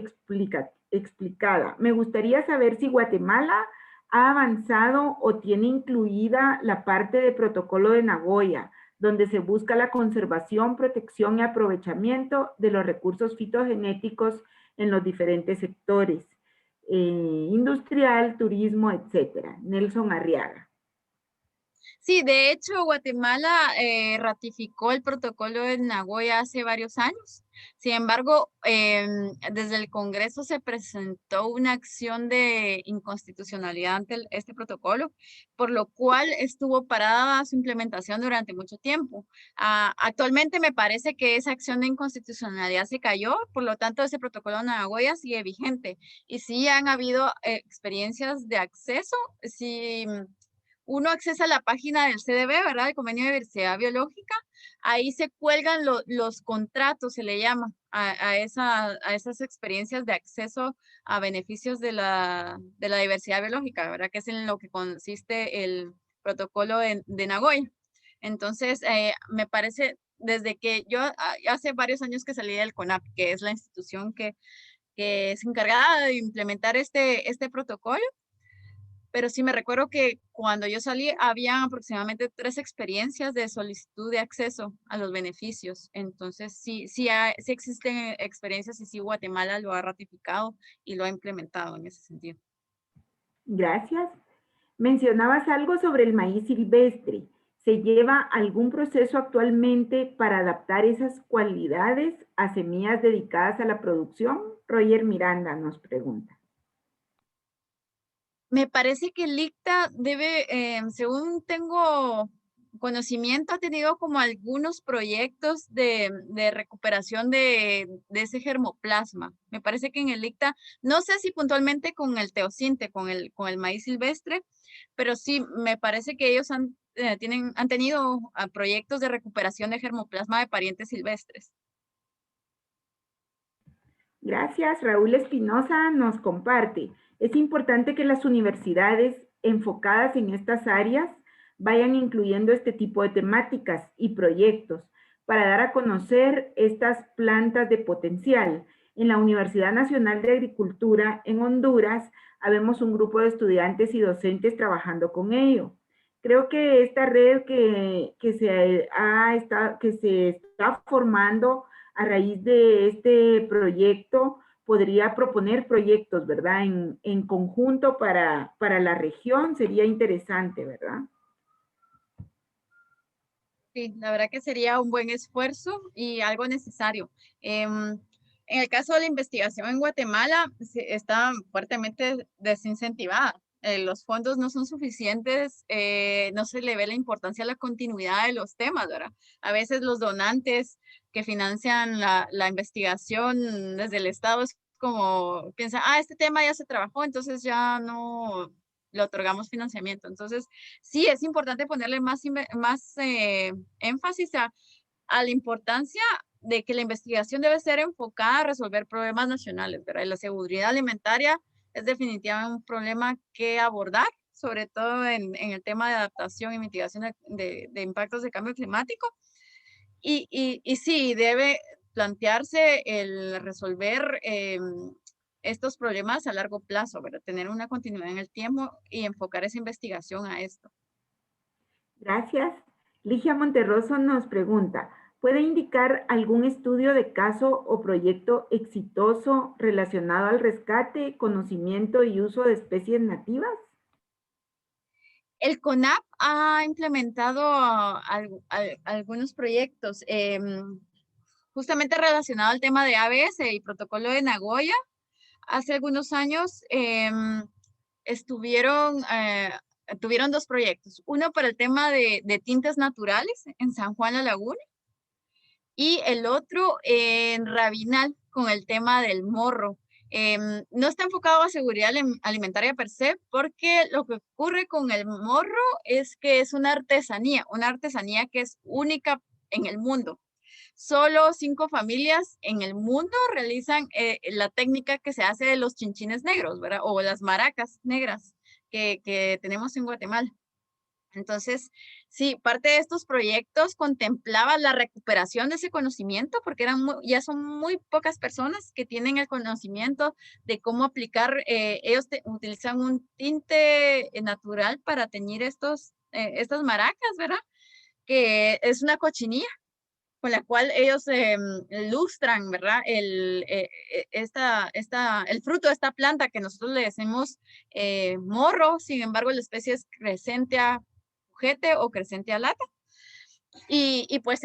B: explicada. Me gustaría saber si Guatemala ha avanzado o tiene incluida la parte de protocolo de Nagoya, donde se busca la conservación, protección y aprovechamiento de los recursos fitogenéticos en los diferentes sectores, industrial, turismo, etcétera. Nelson Arriaga.
C: Sí, de hecho, Guatemala ratificó el protocolo de Nagoya hace varios años. Sin embargo, desde el Congreso se presentó una acción de inconstitucionalidad ante este protocolo, por lo cual estuvo parada su implementación durante mucho tiempo. Actualmente me parece que esa acción de inconstitucionalidad se cayó, por lo tanto, ese protocolo de Nagoya sigue vigente. Y sí han habido experiencias de acceso, sí. Uno accesa a la página del CDB, ¿verdad? El Convenio de Diversidad Biológica. Ahí se cuelgan los contratos, se le llama, a esas experiencias de acceso a beneficios de la diversidad biológica, ¿verdad? Que es en lo que consiste el protocolo de Nagoya. Entonces, me parece, desde que yo hace varios años que salí del CONAP, que es la institución que es encargada de implementar este protocolo, pero sí me recuerdo que cuando yo salí había aproximadamente 3 experiencias de solicitud de acceso a los beneficios. Entonces sí existen experiencias y sí Guatemala lo ha ratificado y lo ha implementado en ese sentido.
B: Gracias. Mencionabas algo sobre el maíz silvestre. ¿Se lleva algún proceso actualmente para adaptar esas cualidades a semillas dedicadas a la producción? Roger Miranda nos pregunta.
C: Me parece que el ICTA debe, según tengo conocimiento, ha tenido como algunos proyectos de recuperación de ese germoplasma. Me parece que en el ICTA, no sé si puntualmente con el teosinte, con el maíz silvestre, pero sí, me parece que ellos han tenido proyectos de recuperación de germoplasma de parientes silvestres.
B: Gracias. Raúl Espinosa nos comparte. Es importante que las universidades enfocadas en estas áreas vayan incluyendo este tipo de temáticas y proyectos para dar a conocer estas plantas de potencial. En la Universidad Nacional de Agricultura en Honduras, habemos un grupo de estudiantes y docentes trabajando con ello. Creo que esta red que se está formando a raíz de este proyecto, podría proponer proyectos, ¿verdad? En conjunto para la región, sería interesante, ¿verdad?
C: Sí, la verdad que sería un buen esfuerzo y algo necesario. En el caso de la investigación en Guatemala, está fuertemente desincentivada. Los fondos no son suficientes, no se le ve la importancia a la continuidad de los temas, ¿verdad? A veces los donantes que financian la investigación desde el Estado es como piensan, este tema ya se trabajó, entonces ya no le otorgamos financiamiento. Entonces, sí, es importante ponerle más énfasis a la importancia de que la investigación debe ser enfocada a resolver problemas nacionales, ¿verdad? Y la seguridad alimentaria es definitivamente un problema que abordar, sobre todo en el tema de adaptación y mitigación de impactos de cambio climático. Y sí, debe plantearse el resolver estos problemas a largo plazo, ¿verdad? Tener una continuidad en el tiempo y enfocar esa investigación a esto.
B: Gracias. Ligia Monterroso nos pregunta, ¿puede indicar algún estudio de caso o proyecto exitoso relacionado al rescate, conocimiento y uso de especies nativas?
C: El CONAP ha implementado algunos proyectos justamente relacionado al tema de ABS y protocolo de Nagoya. Hace algunos años estuvieron tuvieron 2 proyectos. Uno para el tema de tintes naturales en San Juan La Laguna y el otro en Rabinal con el tema del morro. No está enfocado a seguridad alimentaria per se, porque lo que ocurre con el morro es que es una artesanía que es única en el mundo. Solo 5 familias en el mundo realizan la técnica que se hace de los chinchines negros, ¿verdad? O las maracas negras que tenemos en Guatemala. Entonces, sí, parte de estos proyectos contemplaba la recuperación de ese conocimiento, porque ya son muy pocas personas que tienen el conocimiento de cómo aplicar. Ellos utilizan un tinte natural para teñir estas maracas, ¿verdad? Que es una cochinilla con la cual ellos lustran, ¿verdad? El fruto de esta planta que nosotros le decimos morro, sin embargo la especie es Crescentia pujete o Crescentia lata. Y pues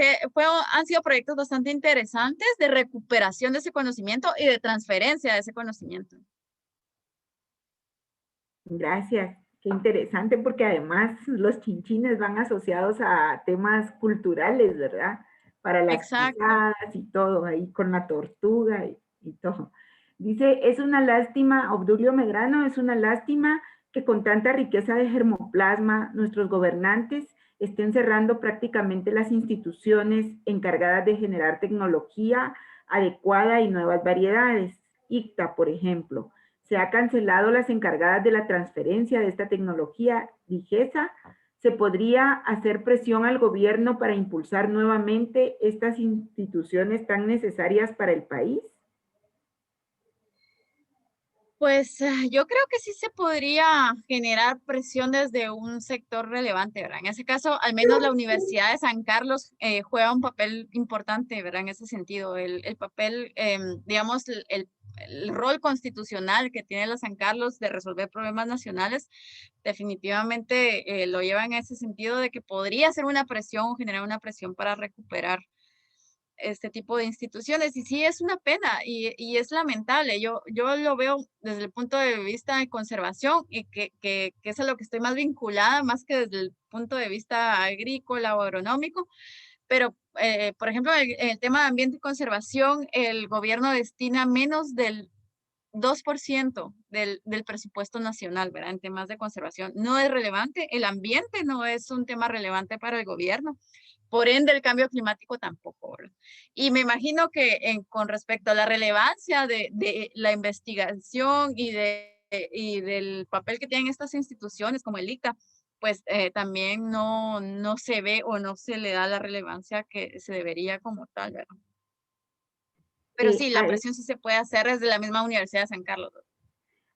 C: han sido proyectos bastante interesantes de recuperación de ese conocimiento y de transferencia de ese conocimiento.
B: Gracias, qué interesante, porque además los chinchines van asociados a temas culturales, ¿verdad? Para las pisadas y todo, ahí con la tortuga y todo. Dice, es una lástima, Obdulio Medrano, es una lástima que con tanta riqueza de germoplasma nuestros gobernantes estén cerrando prácticamente las instituciones encargadas de generar tecnología adecuada y nuevas variedades. ICTA, por ejemplo. Se ha cancelado las encargadas de la transferencia de esta tecnología, DIGESA. ¿Se podría hacer presión al gobierno para impulsar nuevamente estas instituciones tan necesarias para el país?
C: Pues yo creo que sí se podría generar presión desde un sector relevante, ¿verdad? En ese caso, al menos la Universidad de San Carlos juega un papel importante, ¿verdad? En ese sentido, el papel, digamos, el rol constitucional que tiene la San Carlos de resolver problemas nacionales, definitivamente lo lleva en ese sentido de que podría ser una presión, generar una presión para recuperar este tipo de instituciones. Y sí, es una pena y es lamentable. Yo lo veo desde el punto de vista de conservación y que es a lo que estoy más vinculada, más que desde el punto de vista agrícola o agronómico. Pero, por ejemplo, en el tema de ambiente y conservación, el gobierno destina menos del 2% del presupuesto nacional, ¿verdad? En temas de conservación. No es relevante. El ambiente no es un tema relevante para el gobierno. Por ende, el cambio climático tampoco, ¿verdad? Y me imagino que con respecto a la relevancia de la investigación y del papel que tienen estas instituciones como el ICTA, pues también no se ve o no se le da la relevancia que se debería como tal, ¿verdad? Pero sí, la presión sí se puede hacer desde la misma Universidad de San Carlos.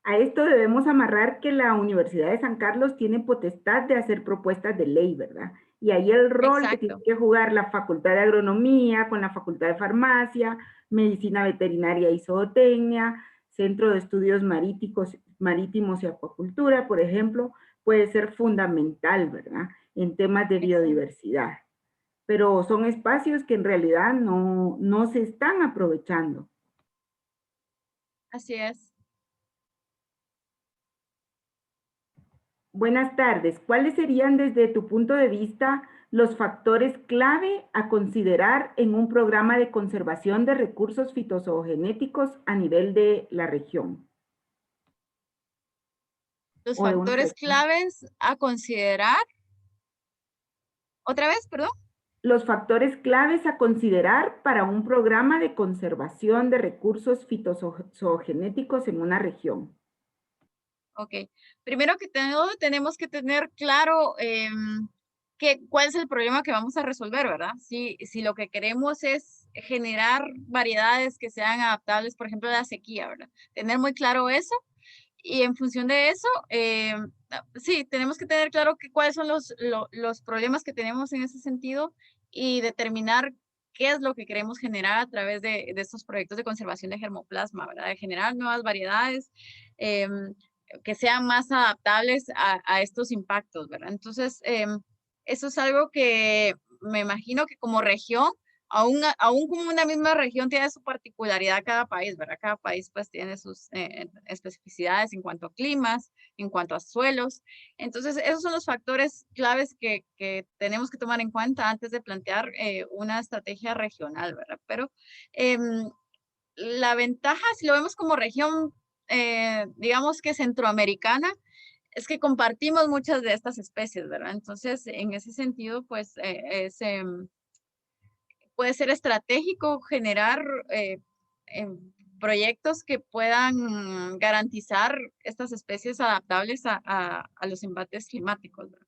B: A esto debemos amarrar que la Universidad de San Carlos tiene potestad de hacer propuestas de ley, ¿verdad? Y ahí el rol que tiene que jugar la Facultad de Agronomía con la Facultad de Farmacia, Medicina Veterinaria y Zootecnia, Centro de Estudios Marítimos y Acuacultura, por ejemplo, puede ser fundamental, ¿verdad? En temas de biodiversidad. Pero son espacios que en realidad no se están aprovechando.
C: Así es.
B: Buenas tardes. ¿Cuáles serían desde tu punto de vista los factores clave a considerar en un programa de conservación de recursos fitozoogenéticos a nivel de la región?
C: Los factores claves a considerar. ¿Otra vez, perdón?
B: Los factores claves a considerar para un programa de conservación de recursos fitozoogenéticos en una región.
C: Ok. Primero que todo, tenemos que tener claro cuál es el problema que vamos a resolver, ¿verdad? Si lo que queremos es generar variedades que sean adaptables, por ejemplo, a la sequía, ¿verdad? Tener muy claro eso. Y en función de eso, sí, tenemos que tener claro cuáles son los problemas que tenemos en ese sentido y determinar qué es lo que queremos generar a través de estos proyectos de conservación de germoplasma, ¿verdad? De generar nuevas variedades que sean más adaptables a estos impactos, ¿verdad? Entonces, eso es algo que me imagino que como región aún como una misma región tiene su particularidad cada país, ¿verdad? Cada país pues tiene sus especificidades en cuanto a climas, en cuanto a suelos. Entonces, esos son los factores claves que tenemos que tomar en cuenta antes de plantear una estrategia regional, ¿verdad? Pero la ventaja, si lo vemos como región, digamos que centroamericana, es que compartimos muchas de estas especies, ¿verdad? Entonces, en ese sentido, pues, puede ser estratégico generar proyectos que puedan garantizar estas especies adaptables a los embates climáticos, ¿verdad?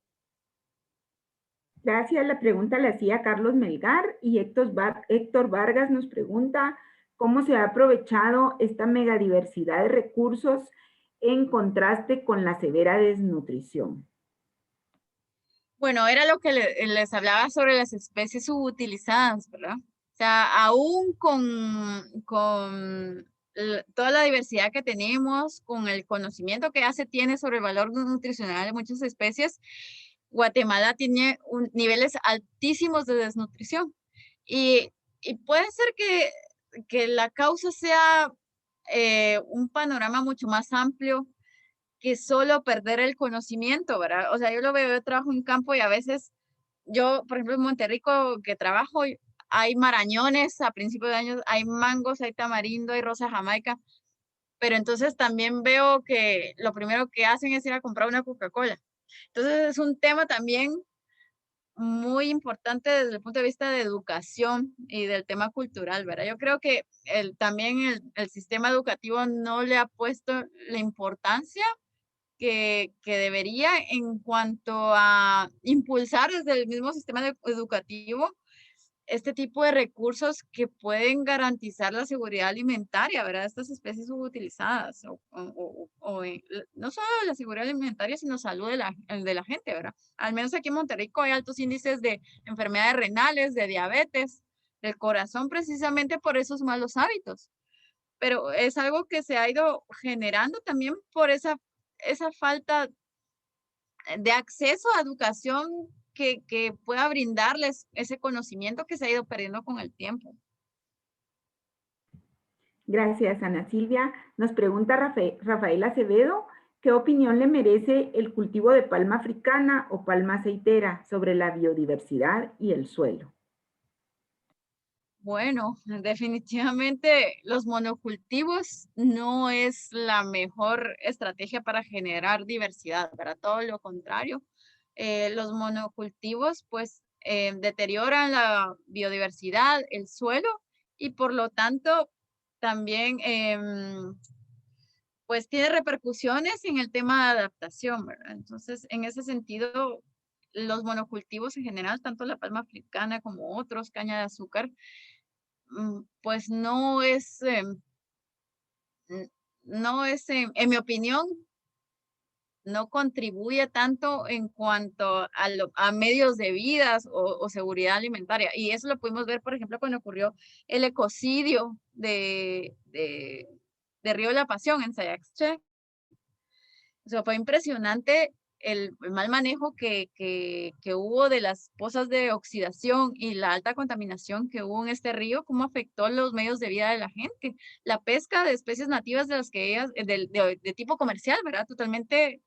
B: Gracias. La pregunta la hacía Carlos Melgar y Héctor Vargas nos pregunta cómo se ha aprovechado esta megadiversidad de recursos en contraste con la severa desnutrición.
C: Bueno, era lo que les hablaba sobre las especies subutilizadas, ¿verdad? O sea, aún con toda la diversidad que tenemos, con el conocimiento que ya se tiene sobre el valor nutricional de muchas especies, Guatemala tiene niveles altísimos de desnutrición. Y puede ser que la causa sea un panorama mucho más amplio que solo perder el conocimiento, ¿verdad? O sea, yo lo veo, yo trabajo en campo y a veces yo, por ejemplo, en Monterrico que trabajo, hay marañones a principios de año, hay mangos, hay tamarindo, hay rosa jamaica, pero entonces también veo que lo primero que hacen es ir a comprar una Coca-Cola. Entonces es un tema también muy importante desde el punto de vista de educación y del tema cultural, ¿verdad? Yo creo que también el sistema educativo no le ha puesto la importancia que debería en cuanto a impulsar desde el mismo sistema educativo este tipo de recursos que pueden garantizar la seguridad alimentaria, ¿verdad? Estas especies subutilizadas, no solo la seguridad alimentaria, sino salud de la gente, ¿verdad? Al menos aquí en Monterrico hay altos índices de enfermedades renales, de diabetes, del corazón, precisamente por esos malos hábitos. Pero es algo que se ha ido generando también por esa falta de acceso a educación que pueda brindarles ese conocimiento que se ha ido perdiendo con el tiempo.
B: Gracias, Ana Silvia. Nos pregunta Rafael Acevedo, ¿qué opinión le merece el cultivo de palma africana o palma aceitera sobre la biodiversidad y el suelo?
C: Bueno, definitivamente los monocultivos no es la mejor estrategia para generar diversidad, ¿verdad? Todo lo contrario. Los monocultivos pues deterioran la biodiversidad, el suelo y por lo tanto también pues tiene repercusiones en el tema de adaptación, ¿verdad? Entonces, en ese sentido, los monocultivos en general, tanto la palma africana como otros, caña de azúcar, pues no es, en mi opinión, no contribuye tanto en cuanto a medios de vida o seguridad alimentaria. Y eso lo pudimos ver, por ejemplo, cuando ocurrió el ecocidio de Río de la Pasión en Sayaxche. O sea, fue impresionante el mal manejo que hubo de las pozas de oxidación y la alta contaminación que hubo en este río, cómo afectó los medios de vida de la gente. La pesca de especies nativas de las que ellas, de tipo comercial, ¿verdad? Totalmente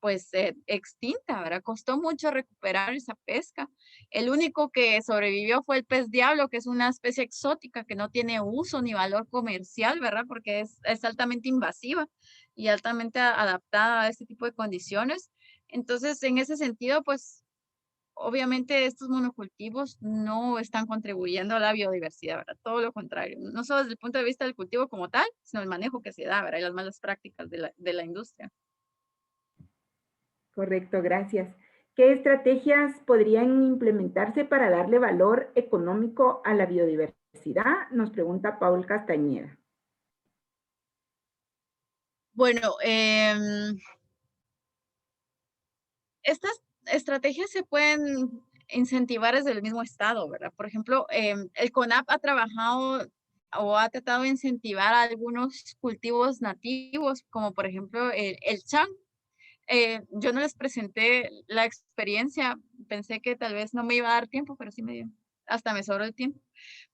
C: pues extinta, ¿verdad? Costó mucho recuperar esa pesca. El único que sobrevivió fue el pez diablo, que es una especie exótica que no tiene uso ni valor comercial, ¿verdad? Porque es altamente invasiva y altamente adaptada a este tipo de condiciones. Entonces, en ese sentido, pues obviamente estos monocultivos no están contribuyendo a la biodiversidad, ¿verdad? Todo lo contrario, no solo desde el punto de vista del cultivo como tal, sino el manejo que se da, ¿verdad? Y las malas prácticas de la industria.
B: Correcto, gracias. ¿Qué estrategias podrían implementarse para darle valor económico a la biodiversidad? Nos pregunta Paul Castañeda.
C: Bueno, estas estrategias se pueden incentivar desde el mismo estado, ¿verdad? Por ejemplo, el CONAP ha trabajado o ha tratado de incentivar algunos cultivos nativos, como por ejemplo el chan. Yo no les presenté la experiencia, pensé que tal vez no me iba a dar tiempo, pero sí me dio. hasta me sobró el tiempo.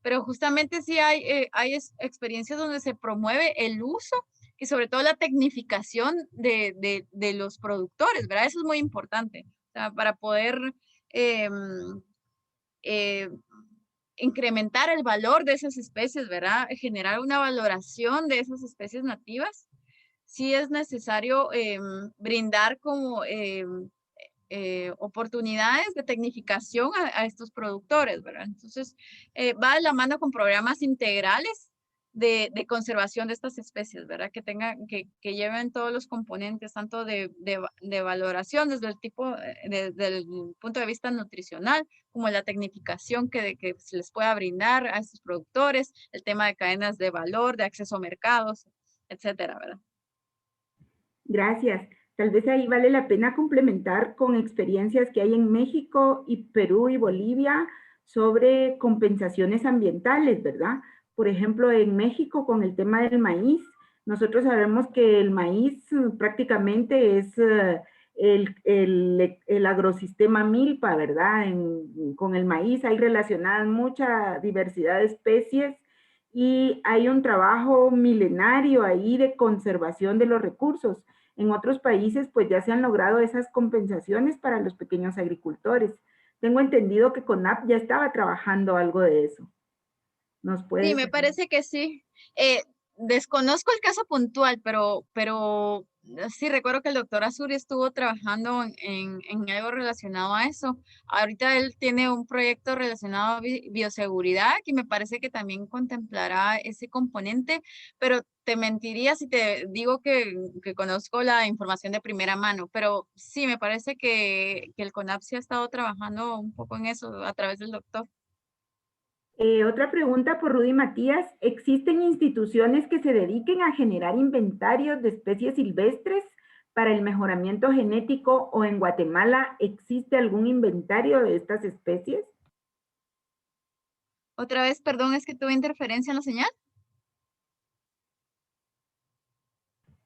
C: Pero justamente sí hay experiencias donde se promueve el uso y sobre todo la tecnificación de los productores, ¿verdad? Eso es muy importante, o sea, para poder incrementar el valor de esas especies, ¿verdad? Generar una valoración de esas especies nativas. Sí es necesario brindar como oportunidades de tecnificación a estos productores, ¿verdad? Entonces, va de la mano con programas integrales de conservación de estas especies, ¿verdad? Que lleven todos los componentes, tanto de valoración desde el tipo, desde el punto de vista nutricional, como la tecnificación que se les pueda brindar a estos productores, el tema de cadenas de valor, de acceso a mercados, etcétera, ¿verdad?
B: Gracias. Tal vez ahí vale la pena complementar con experiencias que hay en México y Perú y Bolivia sobre compensaciones ambientales, ¿verdad? Por ejemplo, en México con el tema del maíz, nosotros sabemos que el maíz prácticamente es el agrosistema milpa, ¿verdad? Con el maíz hay relacionadas mucha diversidad de especies y hay un trabajo milenario ahí de conservación de los recursos. En otros países, pues ya se han logrado esas compensaciones para los pequeños agricultores. Tengo entendido que CONAP ya estaba trabajando algo de eso. ¿Nos puedes?
C: Sí, me parece que sí. Desconozco el caso puntual, pero sí recuerdo que el doctor Azuri estuvo trabajando en algo relacionado a eso. Ahorita él tiene un proyecto relacionado a bioseguridad que me parece que también contemplará ese componente, pero te mentiría si te digo que conozco la información de primera mano, pero sí, me parece que el CONAP sí ha estado trabajando un poco en eso a través del doctor.
B: Otra pregunta por Rudy Matías. ¿Existen instituciones que se dediquen a generar inventarios de especies silvestres para el mejoramiento genético o en Guatemala existe algún inventario de estas especies?
C: Otra vez, perdón, es que tuve interferencia en la señal.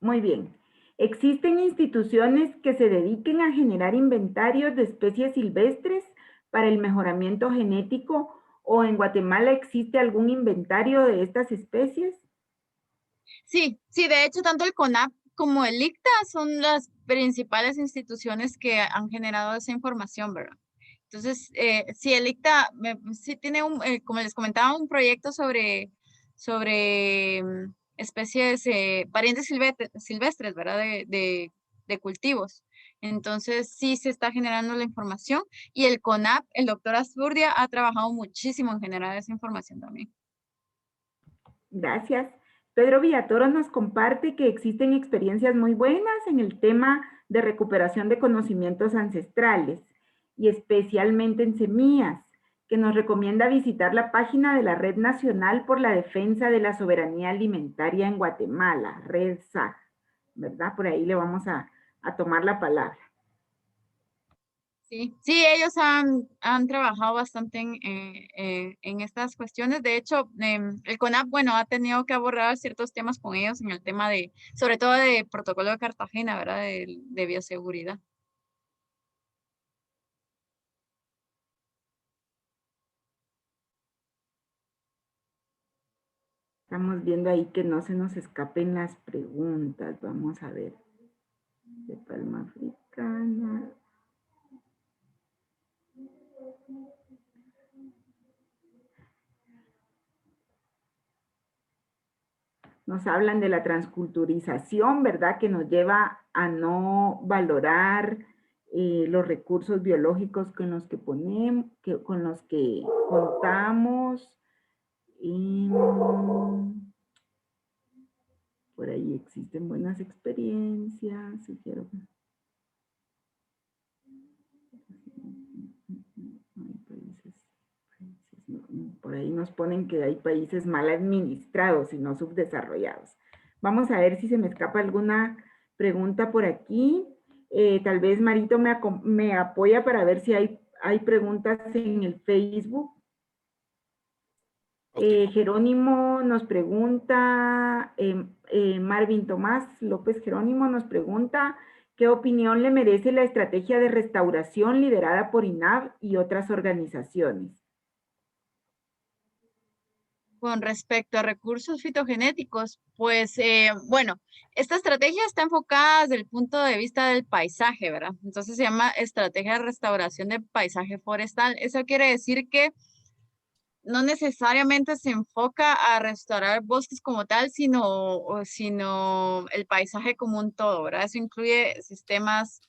B: Muy bien. ¿Existen instituciones que se dediquen a generar inventarios de especies silvestres para el mejoramiento genético o en Guatemala existe algún inventario de estas especies?
C: Sí, de hecho, tanto el CONAP como el ICTA son las principales instituciones que han generado esa información, ¿verdad? Entonces, sí, el ICTA sí tiene como les comentaba, un proyecto sobre especies, parientes silvestres, ¿verdad? De cultivos. Entonces, sí se está generando la información y el CONAP, el doctor Azurdia, ha trabajado muchísimo en generar esa información también.
B: Gracias. Pedro Villatoro nos comparte que existen experiencias muy buenas en el tema de recuperación de conocimientos ancestrales y especialmente en semillas, que nos recomienda visitar la página de la Red Nacional por la Defensa de la Soberanía Alimentaria en Guatemala, Red SAG, ¿verdad? Por ahí le vamos a tomar la palabra.
C: Sí, ellos han trabajado bastante en estas cuestiones. De hecho, el CONAP, bueno, ha tenido que abordar ciertos temas con ellos en el tema sobre todo de protocolo de Cartagena, ¿verdad? De bioseguridad.
B: Estamos viendo ahí que no se nos escapen las preguntas. Vamos a ver. De palma africana. Nos hablan de la transculturización, ¿verdad? Que nos lleva a no valorar los recursos biológicos con los que ponemos, con los que contamos. Por ahí existen buenas experiencias. Sugiero. Por ahí nos ponen que hay países mal administrados y no subdesarrollados. Vamos a ver si se me escapa alguna pregunta por aquí. Tal vez Marito me apoya para ver si hay preguntas en el Facebook. Okay. Jerónimo nos pregunta, Marvin Tomás López Jerónimo nos pregunta, ¿qué opinión le merece la estrategia de restauración liderada por INAV y otras organizaciones?
C: Con respecto a recursos fitogenéticos, pues bueno, esta estrategia está enfocada desde el punto de vista del paisaje, ¿verdad? Entonces se llama estrategia de restauración de paisaje forestal. Eso quiere decir que no necesariamente se enfoca a restaurar bosques como tal, sino el paisaje como un todo, ¿verdad? Eso incluye sistemas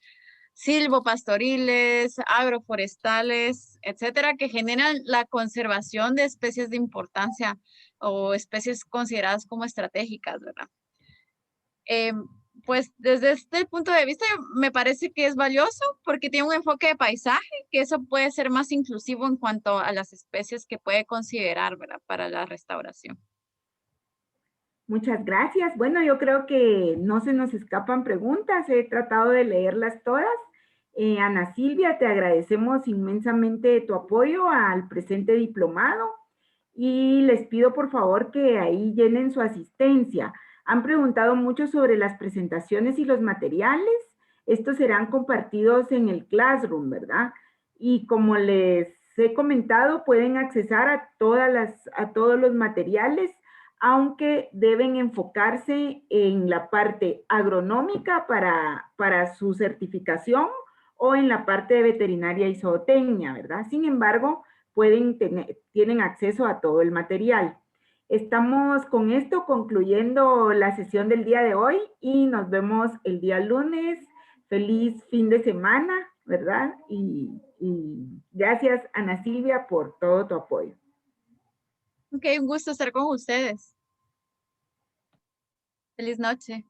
C: silvopastoriles, agroforestales, etcétera, que generan la conservación de especies de importancia o especies consideradas como estratégicas, ¿verdad? Pues desde este punto de vista me parece que es valioso porque tiene un enfoque de paisaje, que eso puede ser más inclusivo en cuanto a las especies que puede considerar, ¿verdad? Para la restauración.
B: Muchas gracias. Bueno, yo creo que no se nos escapan preguntas. He tratado de leerlas todas. Ana Silvia, te agradecemos inmensamente tu apoyo al presente diplomado y les pido por favor que ahí llenen su asistencia. Han preguntado mucho sobre las presentaciones y los materiales. Estos serán compartidos en el Classroom, ¿verdad? Y como les he comentado, pueden accesar a todos los materiales, aunque deben enfocarse en la parte agronómica para su certificación o en la parte de veterinaria y zootecnia, ¿verdad? Sin embargo, tienen acceso a todo el material. Estamos con esto concluyendo la sesión del día de hoy y nos vemos el día lunes. Feliz fin de semana, ¿verdad? Y gracias, Ana Silvia, por todo tu apoyo.
C: Ok, un gusto estar con ustedes. Feliz noche.